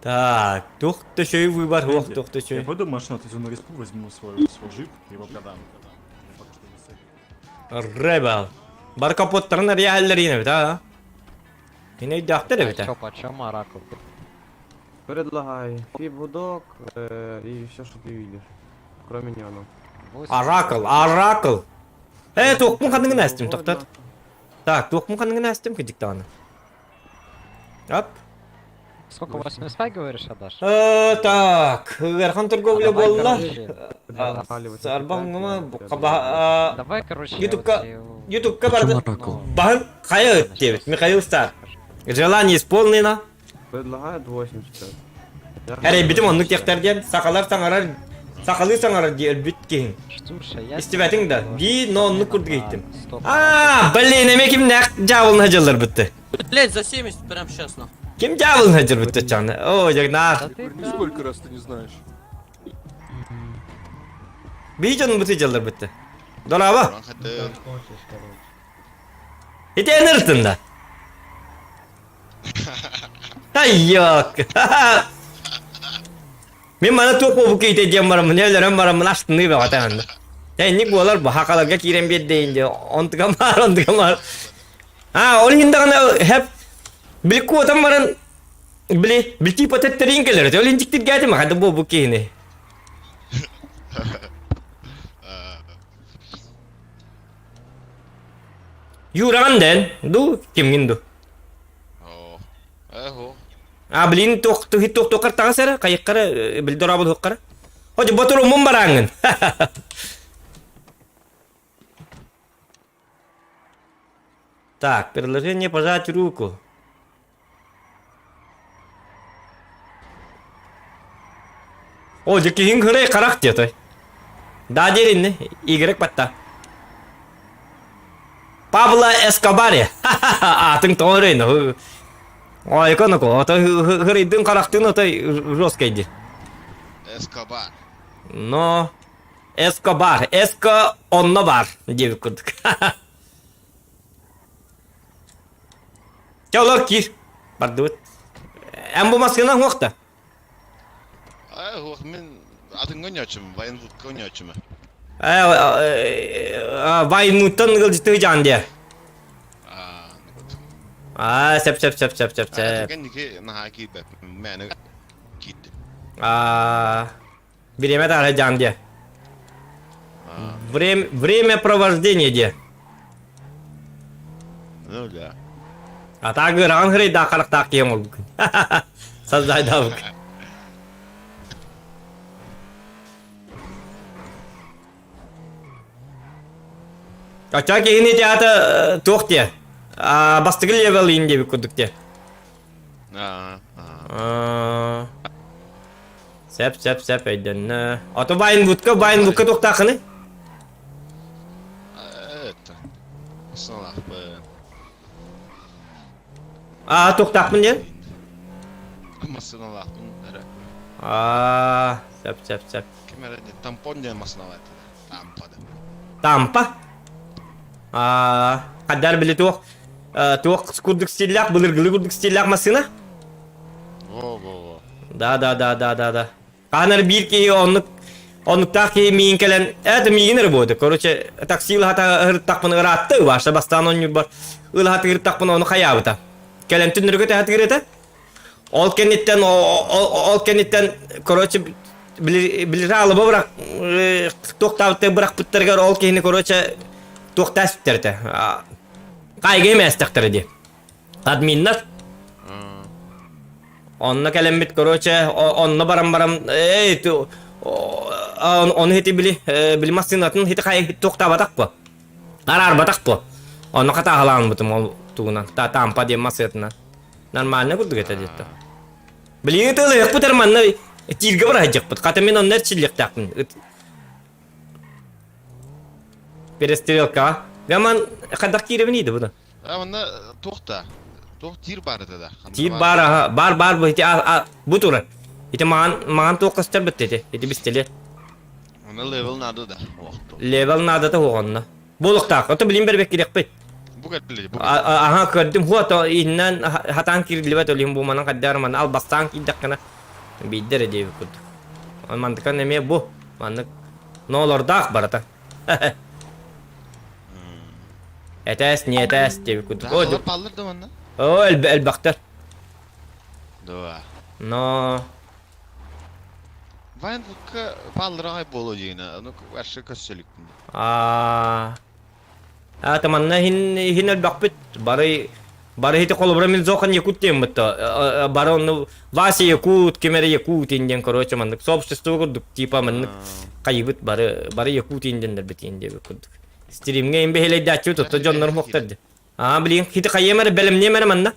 Так, тух ты шей выбор. Ох, тух ты шей. Я пойду машину отвезу на респу, возьму свой джип и его продам. Ребел. Бар капоттарын реаллерine бит, а? Yine iddiaktır evet. Почем оракул? Предлагай фибудок и все, что ты видишь. Кроме неона. Оракл. Токмун kanını nestim toktat. Так, токмун kanını nestim кидик таны. Оп. Сколько 85 говоришь отдашь? Так, Верхан торговля болла. Давай, короче, Ютубка барды. Бахын кая өттебит, Михаил Стар. Желание исполнено. Предлагает 85. Әрі бітім онлық тектерден сақалы саңарар дейір бүткейін. Истебәтің да, ди, но онлық күрді кейттім. Блин, еме кім нәқ жауылына жылыр бітті. Блять, за 70 прям сейчас нахуй. Кім жауылына жыл бітті чаны? О, жагнар. Сколько раз ты не знаешь? Бейж оның бітті жылыр бітті. Долаба? Итен ұртында. Yok. Men mana to'q bo'lib ketayotgan baramni, nelarim baramni ashtinni deb aytaman. Endi go'lar bu haqalarga kiren berdi endi. Ontiga mar. Ha, o'lingdagina hep bilib qo'ydim baran. Bilti patatterin kelar. O'lingdikdir gadimi hadi bu keyni. Yuranden, du kimgin du? Блин, тух картаңсары, кайыккары, билдорабыл хуққары. Ходи, ботуру мун бараңын. Так, предложение пожать руку. О, жекейін көрей қарақ де той. Да дерінні, игрек батта. Пабло Эскобаре. Атын тоңырын. Ой, коноко, ото хырыйдын карактын отой жесткойди. Эскобар. Но Эскобар, Эско онно бар деп көрдүк. Чолор кир. Бардыбыт. Эм бу масканан хуакта. Хуак мен атыңга ойночумун, вайнлукка ойночумун. Вайнуттан кылжыты жанде. Сеп. Kendiki nahaki bak, meni gitti. Время дара жанде. Времяпровождение де. Ну да. А так рангрей да карактак ем ол бүгін. Саздай да бүгін. Ача кейіне де аты тоқ де. Бастығы левел инде бі күдік де. Сәп әйден. Аты байын бұтқа тоқтақыны? Это. Сонақ бы. Тоқтақпын де? Масыналақтың әрі. Сәп. Тампон демасына алады. Тампады. Тампа? Қадар білі тоқ күрдік стеллақ, бұлырғылы күрдік стеллақ масына? Во. Да. Қанар бір кей онлықтақ кей мейін кәлін, әді мейін ұры болды. Короче, такси ұлғата ғырттақпын ұратты, башта бастан он бар. Ұлғата ғырттақпын оны қаябыта. Кәлін түніргі тәхат ғырыта? Ол кәнеттен, короче, білір алыбы бірақ, тоқтауытты бірақ бұттырғар ол кейіні, короче, тоқтас біттерді. Қайғы емес тақтыры де. Админнар. Онна кәлембет, короче, онна барам, оны хеті білмастың атын хеті қайғы тоқта батақ по. Арар батақ по. Онна қата ағылағын бұтым ол туғынан. Тампа демасы етінен. Нормально күрдік еті деді. Білейін тұлы еқ бұтар манна тирге бар әжек бұт. Қата мен оннар чилік тақпын. Перестрелка. Гаман қадақ керебін еді бұда. Мында тоқта. Тир бар еді да. Тир бар, бар бұл. Бұ тұры. Еті маған тоқыстар бітті. Еті бістелі. Мында левел нады да. Левел нады да оғанна. Болықтақ. Оты білейін бербек керек бейт. Бұл кәттілі. Аға көрдім. Хуата иннен хатан кирділбет олейін бұл манан қаддар мана. Ал бастан кейдік қана. Бейдер едейбі күрді. Мандықан әме бұл. Мандық. Нолордақ барата. Әтәс, не әтәс дейбі күрді. Дағылар палырды манда? О, әлбақтар. Дуа. Но... Вайн бұққа палыры ғай болу дейіні. Оны әрші көсселіктің. Таманна хин әлбақ біт. Бары хеті қолы бұра мен зоқан якут дейм бұтты. Бары оны Вася якут, кемері якут енден, короче, мандық. Сообщество күрдік, типа мандық қайыбыт бары якут ендендер біт ендебі күрдік. Стримге ембе хелей дәтчі тұтты жонлар мұқтарды. Білейін, хеті қайемәрі бәлімнемәрі манда.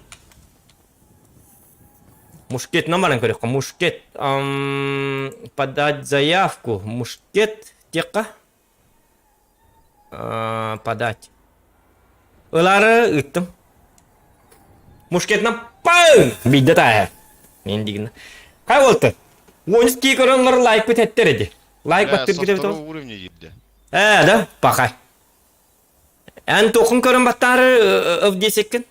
Мушкет номерін көрек. Мушкет. Подать заявку. Мушкет. Текка. Подать. Улары үттім. Мушкетна паң! Бейді тайы. Мен дегені. Қай болты? 13 кей көрінлар лайк бет әттер еді. Лайк баттыр кетіп Со второго уровня еді. Да, пақай. Ән тоқын көрін баттары өв десеккен.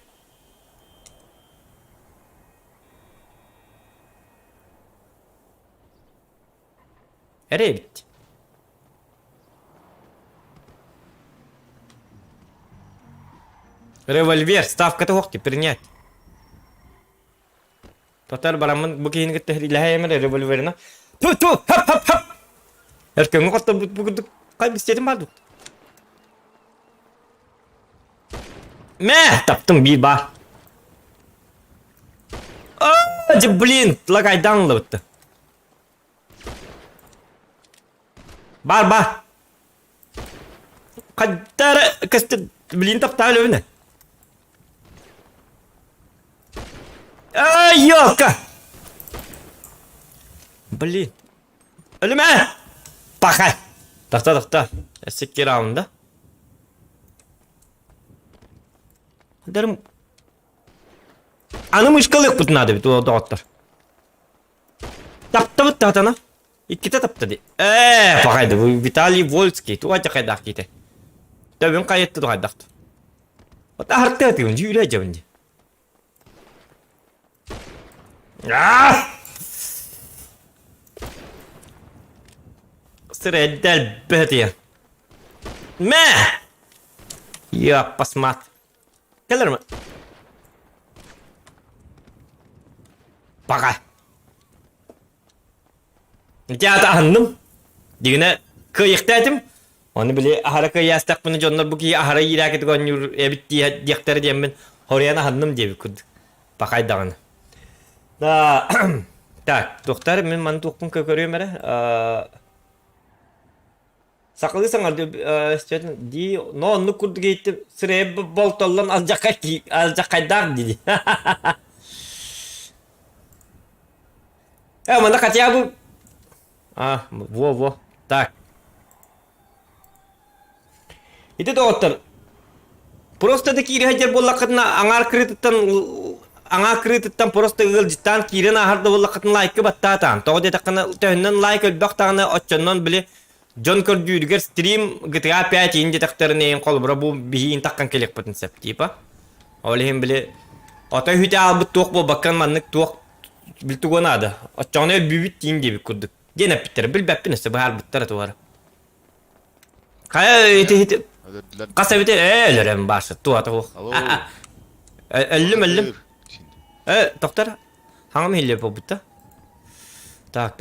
Әрі бітті. Револьвер, ставка-то хоқты, принять. Тотар барамын бұл кейін күтті хриләй әмірі револьверіна. Ту, хап. Әркеңі қатты бұғырдық қай бістетін барды. Мә, таптым бір бар. Блин, лагайданлы бұтты. Бар. Қаддары кісті блин тапта өлі. Ёлка! Блин. Өліме! Пақай! Тақта. Әсекке раунда. Қадарым... Аны мышқалық бұтынады біт оғаттар. Тапты бұтты атана. Иккеті тапты де. Пақайды. Виталий Вольский. Туғайда қайдақ кейті. Төбін қайетті туғайдақты. Ота артты атығын. Жүйрі әжабынде. Сыры дәл бәді. Мә! Пасмат. Кәлір ма? Паға. Жаты ағынным. Дегіне көйіқті әтім. Оны біле ағара көйястақ бұны жонлар бұл кей ағара ерәкеті көңір әбітті дектері демін. Хорияна ағынным дебі күрді. Пақайдағыны. Да, так, тоқтар, мен маны тоқпын көрем әрі. Сақылы саңарды істетін, но оны күрді кейтті, сіре болтолан аз жақайдар дейді. Мында қатия бұл. Во, так. Еті тоқтар, просто да кейрі хәдер болақытына аңар кіреттіттен аңа крытыттан просто ылжыттан кирен ахарда болла катын лайкы баттаатан. Тоғы детаққаны төхіннен лайк өлбақтағаны отчоннон біле Джон көрдүйдігер стрим GTA 5 ин детақтарын ең қолбыра бұл бейін таққан келек бұтын сәп, типа. Олеген біле отой хүте албыт туық бұл баққан маннық туық білтік онады. Отчоны өл бүйбіт дейін дебі күрдік. Ден әппіттер, біл бәппін өсі бұл албыттар атуары. Қая өйті қаса бітер, өлірем башы, туаты бұл. Әлім. Тоқтар, хаңым хелі бұл бұтта? Так.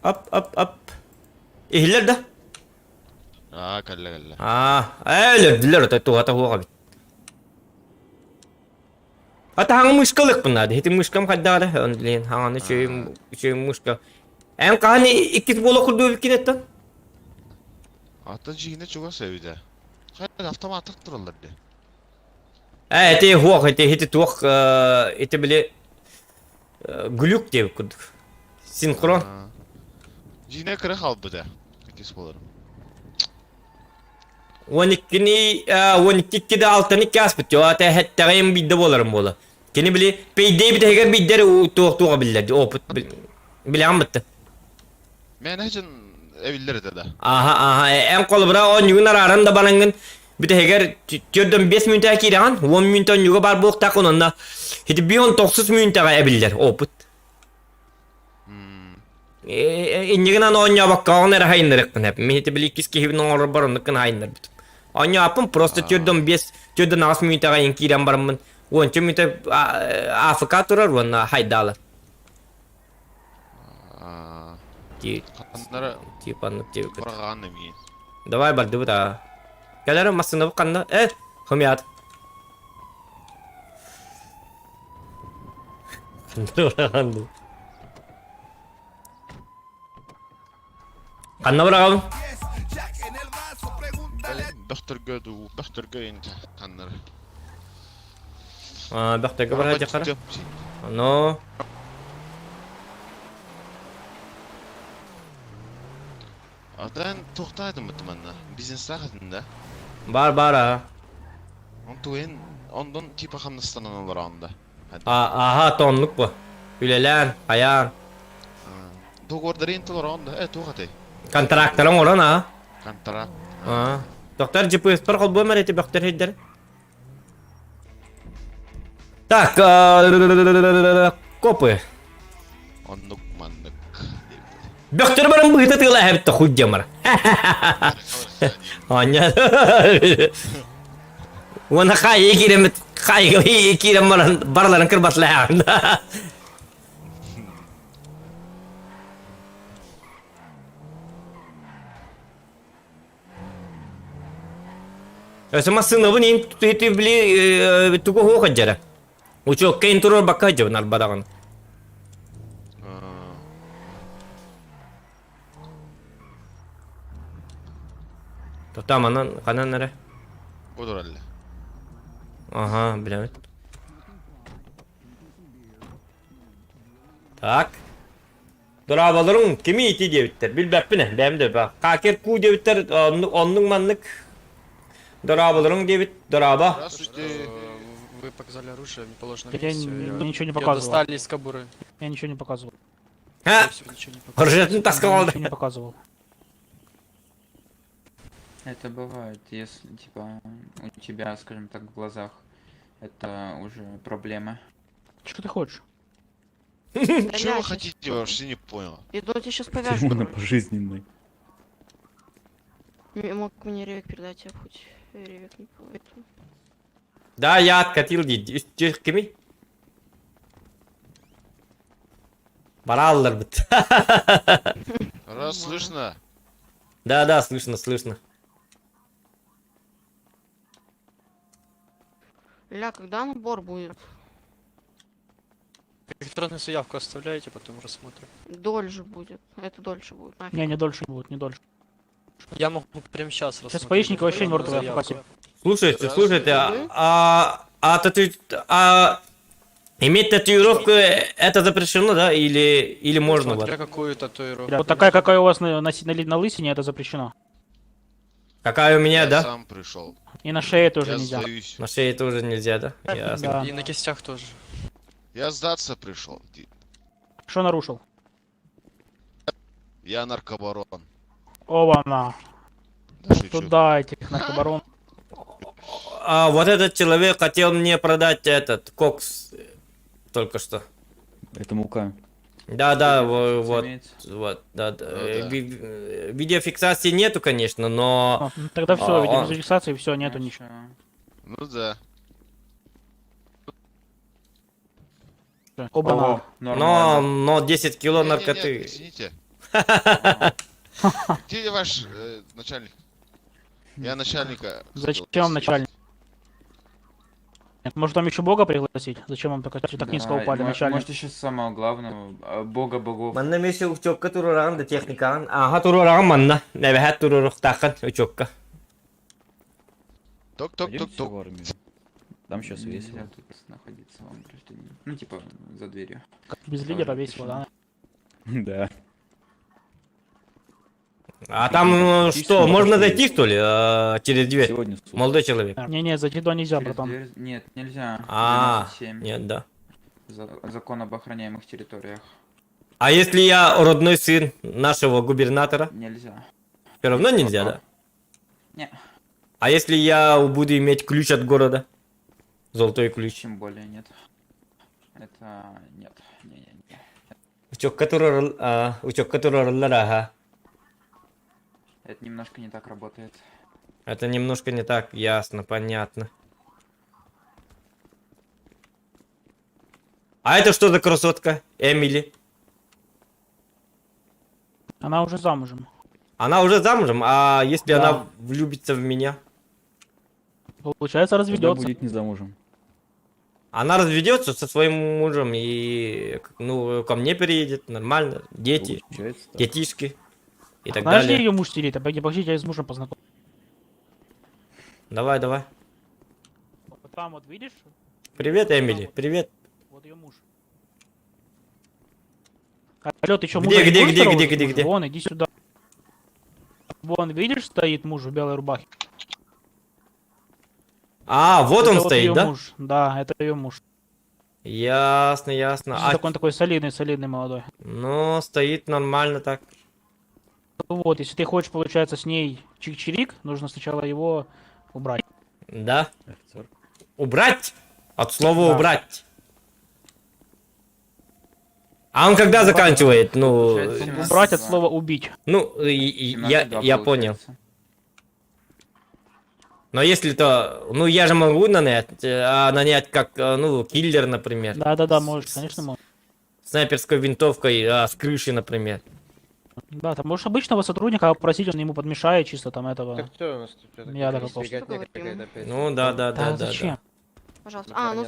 Ап. Эхиллер да? Калла. Өлірділер өті туаты бұға бит. Ата хаңы мышқылық бұнады, хеті мышқам қаддағады, өнділейін, хаңаны шөйім мышқал. Әм қағаны иккіз болы құрды өбіккен еттен? Ата жиіне чуға сөйді. Қайдан автоматтық тұралар де. Әте хуақ, әте туақ, әте біле гүлік деп күрдік. Синхрон. Жиіне кірі қалды да. Кекес боларым. 12 de altını kaspıt yo ata hatta gayım bidde bolarım bola. Keni bile peyde bir teger bidder tuğa billerdi. Oput bilen bitti. Men hecin evilleri de. Aha en kol bira 10 gün ararında banangın bir teger gördüm 5 minute kiran 10 minute yuga bar bok takon onda. Hidi bir 90 minute eviller oput. İndiğinden onya bakkağı nere hayınlarıktın hep. Mehiti bile ikisi ki hivin olur barınlıkın hayınlar. Onya yapın prosta gördüm 5 gördüm 6 minute gayın kiran barımın. 10 minute afk turar ona haydalar. Kanlara Типанlık diyor. Burağanı mı? Давай барды бута. Келерім масына бұққанда. Хымят. Қанна бұрағым? Бәқтіргі енді қаннары. Бәқтіргі бұра жақара? No. Adan toxtaydım bu manna. Biznes saatinde. Бар ha. Ondan tipa Hamnistan'ın olur anda. Aha tonluk bu. Ülelen, ayağın. Doğurda rental anda. Toğatay. Kontraktörün olan ha. Kontrakt. Doktor GPS par kol bu mereti doktor hidder. Так, копы. Onluk manlık. Доктор барам быйта тыла хәбитте худжамар. Аня. Вона хай киремет, хай кирем барларын кырбатлар. Сама сыныбы нин тути били туку хохаджара. Учо кейн турор бакка жабнар бадаган. Tamam kanan nere? Budur elle. Aha bilemet. Tak. Durabaların kimi iti diye bitter. Bil beppi ne? Benim de bak. Kaker ku diye bitter. Onluk manlık. Durabaların diye bit. Duraba. Вы показали оружие в неположенном Я месте. ничего не показывал. Достали из кобуры. Я ничего не показывал. Оружие таскал. Ничего не показывал. Это бывает, если, типа, у тебя, скажем так, в глазах это уже проблема. Что ты хочешь? Чего вы хотите, вообще не понял. Иду тебе сейчас повяжу. Именно пожизненный. Мог мне ревик передать, я хоть ревик не помню. Да, я откатил дед. Kimi? Бараллар бит. Раз слышно? Да, слышно. Ля, когда набор будет? Электронную заявку оставляете, потом рассмотрим. Дольше будет. Это дольше будет. Нафиг. Не дольше будет, не дольше. Я могу прямо сейчас рассмотреть. Сейчас поясника вообще мертвый адвокат. Слушайте, иметь татуировку это запрещено, да? Или можно? Смотря какую татуировку. Вот такая, какая у вас на лысине, это запрещено. Какая у меня, да? Сам пришел. И на шее тоже Я нельзя. сдаюсь. На шее тоже нельзя, да? Ясно. Да. И на кистях тоже. Я сдаться пришел. Что нарушил? Я наркобарон. Оба-на. Да шучу. Туда этих наркобарон. А вот этот человек хотел мне продать этот кокс только что. Это мука. Да, вот, Имеется. да. Видеофиксации нету, конечно, но... Тогда все, он- видеорегистрации, все, нету ничего. Ну да. Оба-на. Но 10 кило Не-не-не, наркоты. извините. Где ваш начальник? Я начальника. Зачем начальник? Может там еще Бога пригласить? Зачем вам так низко упали, начальник? Может еще самого главного, бога богов. Манна меше учокка турураган да техникаган. Ага, турураган манна. Небехат туруруктакан учокка. Ток-ток-ток-ток. в армию. Там сейчас весело. Нельзя тут находиться вам, гражданин. Ну, типа, за дверью. Без лидера весело, да? Да. А там что, можно зайти, что ли, через дверь? Сегодня Молодой человек. Не-не, зайти туда нельзя, Через братан. дверь- Нет, нельзя. А, 12:07. нет, да. Закон об охраняемых территориях. А если я родной сын нашего губернатора? Нельзя. Все равно нельзя, да? Не. А если я буду иметь ключ от города? Золотой ключ. Тем более нет. Это нет. Не-не-не. Учок, который ага. Это немножко не так работает. Это немножко не так, ясно, понятно. А это что за красотка? Эмили? Она уже замужем. Она уже замужем, а если Да. она влюбится в меня? Получается, Тогда разведется. будет не замужем. Она разведется со своим мужем и ну, ко мне переедет, нормально, дети, Получается так. детишки и так Знаешь, где далее. ее муж сидит? Погоди, я с мужем познакомлюсь. Давай. Вот там вот, видишь? Привет, Эмили, привет. Вот ее муж. Алло, ты что, Где, мужа не где, будешь где, здороваться где, с мужем? где? Вон, иди сюда. Вон, видишь, стоит муж в белой рубахе? А, вот Это он вот стоит, её да? Муж. Да, это ее муж. Ясно. Так он такой солидный молодой. Ну, стоит нормально так. Вот, если ты хочешь, получается, с ней чик-чирик, нужно сначала его убрать. Да? Офицер. Убрать? От слова Да. убрать. А он когда заканчивает? Ну, Получается, Убрать от слова убить. ну, 17:02 я понял. получается. Но если то, ну я же могу нанять как, ну, киллер, например. Да, можешь, конечно, можешь. Снайперской винтовкой с крыши, например. Да, ты можешь обычного сотрудника попросить, он ему подмешает чисто там этого. Так кто у нас тут? Я так Ну да. Зачем? Пожалуйста. Ну,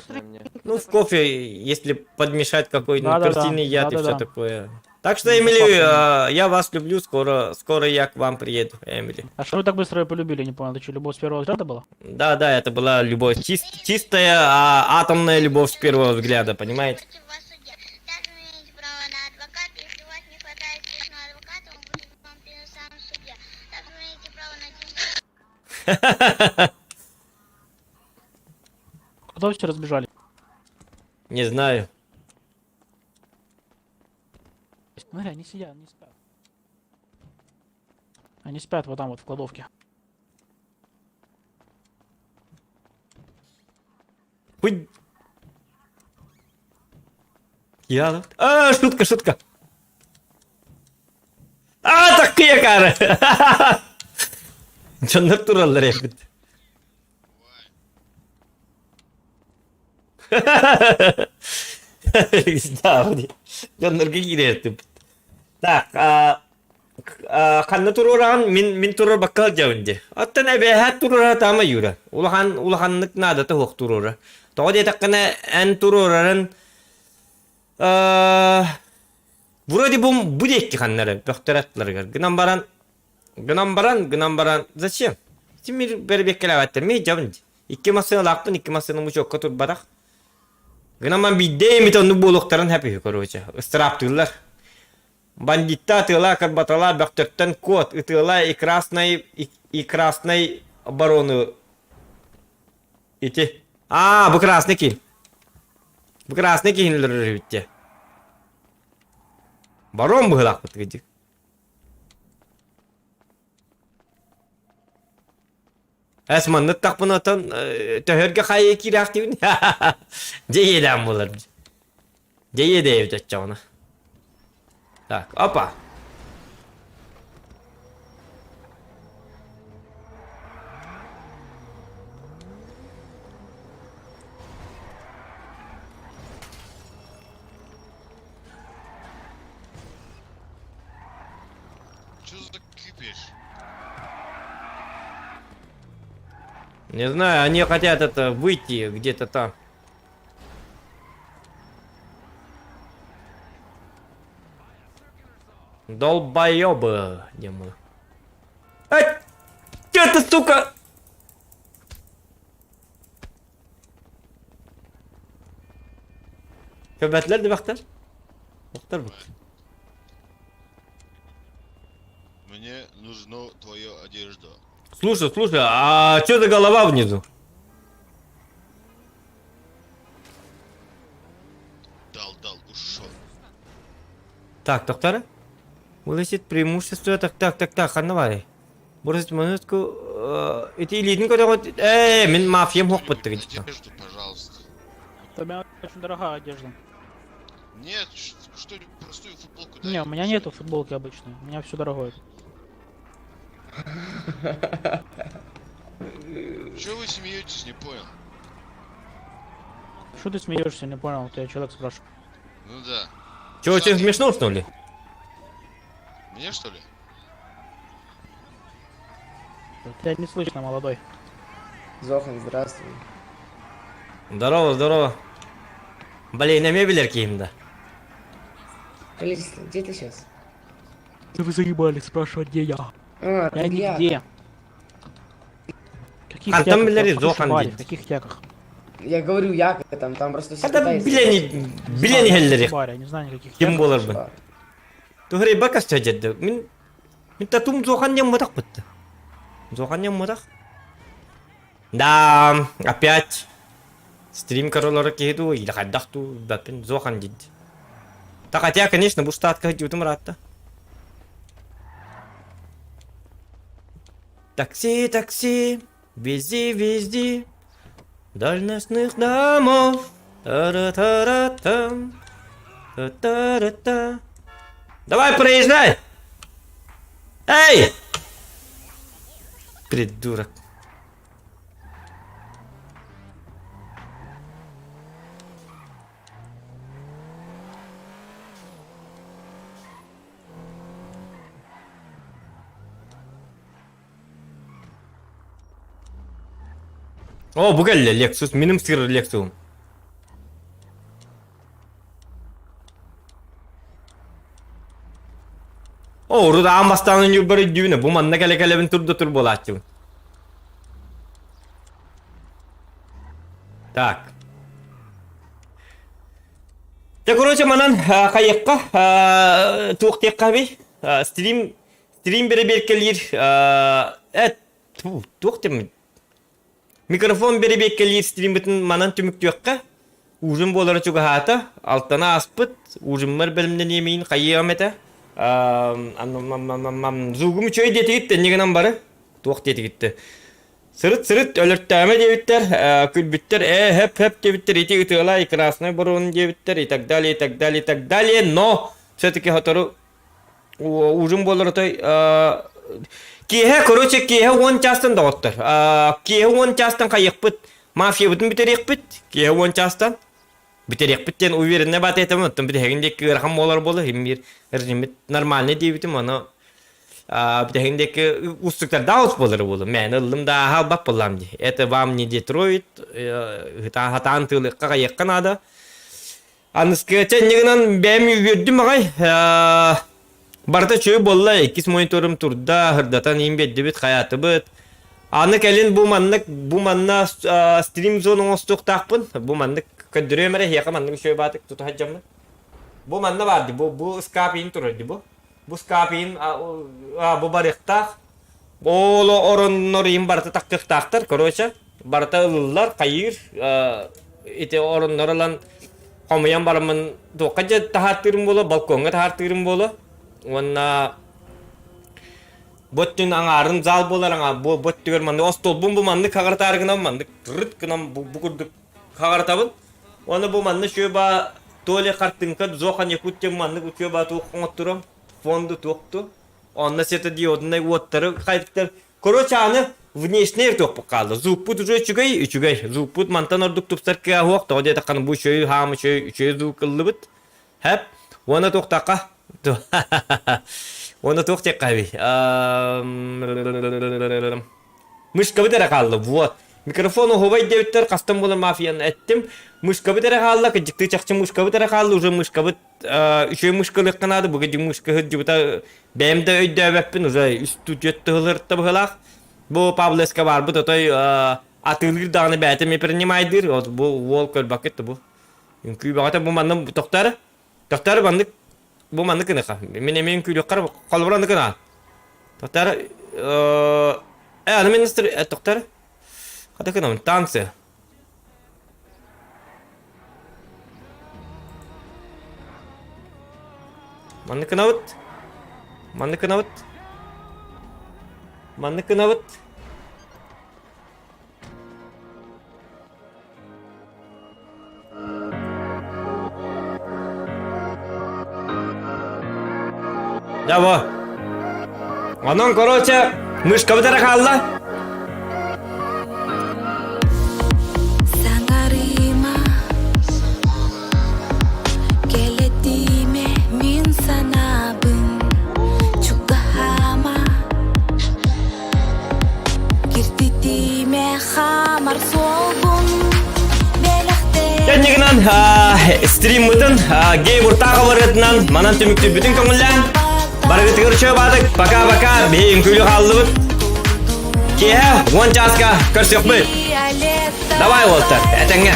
Ну, в кофе, если подмешать какой-нибудь Да-да-да, персиный яд и все да-да-да. такое. Так что, Эмили, я вас люблю, скоро я к вам приеду, Эмили. А что вы так быстро ее полюбили, не понял? Это что, любовь с первого взгляда была? Да, это была любовь, чистая, атомная любовь с первого взгляда, понимаете? Куда все разбежали? Не знаю. Смотри, они сидят, они спят. Они спят вот там вот в кладовке. Хуй. Шутка. Такие кары. Жандар тураллар епит. Жандарга киретип. Так, ханна туруран min турур баккал жавынде. Оттан эбэхат турура тама юра. Улаханнык надата хук турура. Тоғыде таққана ән турурарын вроде бы будекки ханнары бөхтөрәтләргә. Гынан баран. Зачем? Тимир бербек келәвәттер. Ме жавынде. Икки масына лақтын, икки масына мучокка турбадақ. Гынан бидде митонны болуқтарын хәпи, короче. Ыстыраптылар. Бандитта тыла карбатала бөхтөрттен код. Ытыла и красной обороны Ити. Бу красный кин. Бу красный кинлер битте. Барон быгылак бут гыдык. Әсманны тақпынатан төхерге қайы кирак дейін. Жейеден болар. Жейеде евдет жауына. Так, опа. Что за кипиш? Не знаю, они хотят это выйти где-то там. Долбоёбы, где мы? Ай! Чё ты, сука? Köbetler de baktır. Baktır bak. Мне нужна твоя одежда. Слушай, а чё за голова внизу? Дал, ушел. Так, доктора? Вылазит преимущество. Так, ханавари. Бросить монетку. Эти элитные, которые... мен мафиям хок подтырить. Одежду, пожалуйста. У меня очень дорогая одежда. Нет, что-нибудь простую футболку. Не, у меня нету футболки обычной. У меня все дорогое. Чего вы смеетесь, не понял? Что ты смеешься, не понял? Тебя человек спрашивает. Ну да. Чё, очень смешно, что ли? Мне что ли? Тебя не слышно, молодой. Зохан, здравствуй. Здорово. Блин, на мебель киим-да. Количество, где ты сейчас? Да вы заебали спрашивать, где я. Я Я нигде. Каких А там, блядь, Зохан В дед. каких тяках? Я говорю, як там просто все Хата билени хеллери. Я не знаю никаких Ким тяках. болар бы? Тугрей бакас чаджадды. Мин татум Зохан нем мудак бытты. Зохан нем мудак. Да, опять. Стрим королора киду, или хаддахту, дапин Зохан дид. Так, хотя, конечно, бустатка ходит умрата. Такси, вези, дальностных домов. Та-ра-та-ра-там, та-та-ра-та. Давай, проезжай! Эй! Придурок. О, bu geldi Lexus. Benim sır Lexus'um. O, orada ambastanın yukarı düğüne. Bu manna kale ben tur bolatçım. Так. Так, короче, манан кайыкка туктекка бей. Стрим беребеккелер. Туктем. Микрофон беребеккелер стрим битин манан түмүктөккө. Ужун болары чуга хата. Алтана аспыт. Ужунмар белимден емейин кайыгамета. Зугум чөй детигитте негенен бары. Тук детигитте. Сырыт өлөрттәме дебиттер, күлбиттер, хеп дебиттер, ити ытыла, красный бурун дебиттер, и так далее, но все-таки хотору ужин болыр той кеhe он частан дауттыр. Кеhe он частан кайықпыт, мафия бүтін битерекпіт, кеhe он частан битерекпіттен уверенне бат етім, оттым бітегіндегі ырхам болар болы, хеммер ыржимет нормальный дебитім, оны бітегіндегі устықтар даут болары болы. Мен ылым да халбак болам де. Это вам не Детройт, хатан тылыққа қайыққан ада. Анысқы негінен бәмі үйердім ағай. Барта чөй болла, 2 мониторым турда, хырдатан ембетді бет, қаяты бет. Аны кәлін бұл манна стрим зоның остық тақпын. Бұл манны көндірі өмірі, хеқа манның шөй батық тұты хаджамны. Бұл манна барды, бұл скапиын тұрырды бұл. Bu skapin bu barıqtaq. Olo oronlar im barıta taqqıqtaqtır. Короче, barata ıllar kayır ite orunlar olan homayan baramın tokaca tahattırım bola balkonga tahattırım bola onna bottun angarın zal bolar anga bot diyor manda ostol bu mandı kagartargına mandı tırıt kınam bu kurduk kagartabın ona bu mandı şöba tole kartınka zokan yakutcam mandı şöba tu konturum fondu toktu onna sete diyoduna wottarı kayıtlar korocağını внешний ток покалды. Зупут уже үчүгэй. Зупут мантан ордук тупсар ка хуак. Тоде такан бу шөй хам шөй зукылды бит. Хеп, оны токтака. Оны токтек каби. Мышка битер калды. Вот. Микрофону ховай девиттер кастам болар мафияны эттим. Мышка битер калды. Кыжыкты чакчы мышка битер калды. Уже мышка бит үшөй мышкалык канады. Буга мышка хыджыбыта бемде өйдө беппин. Уже үстү жетти хылыртты быхалак. Bu Pablo Escobar bu totoy atılır dağını bəyətim принимайдыр. Bu wall kölbaketdi bu. Çünkü bagata bu mandan doktor bandık bu mandık ne ka. Men küylükler qalbırandı kana. Doktor minister doktor. Hadi kana tansı. Mandık kanavut. Mandık kanavut. Mandık kanavut. Ya bu. Onun короче, мышка битер калды. Sangarima Geletime min sanabın Çugahama Girtitime khamar solbun Kendikinan stream butun game urtağı barıtından manan tümüktü bütün köngülden barıgıtı görüşüyor badık baka beyin küylü kaldı bıt ki one chaska kırs yok bıt davay Walter etenge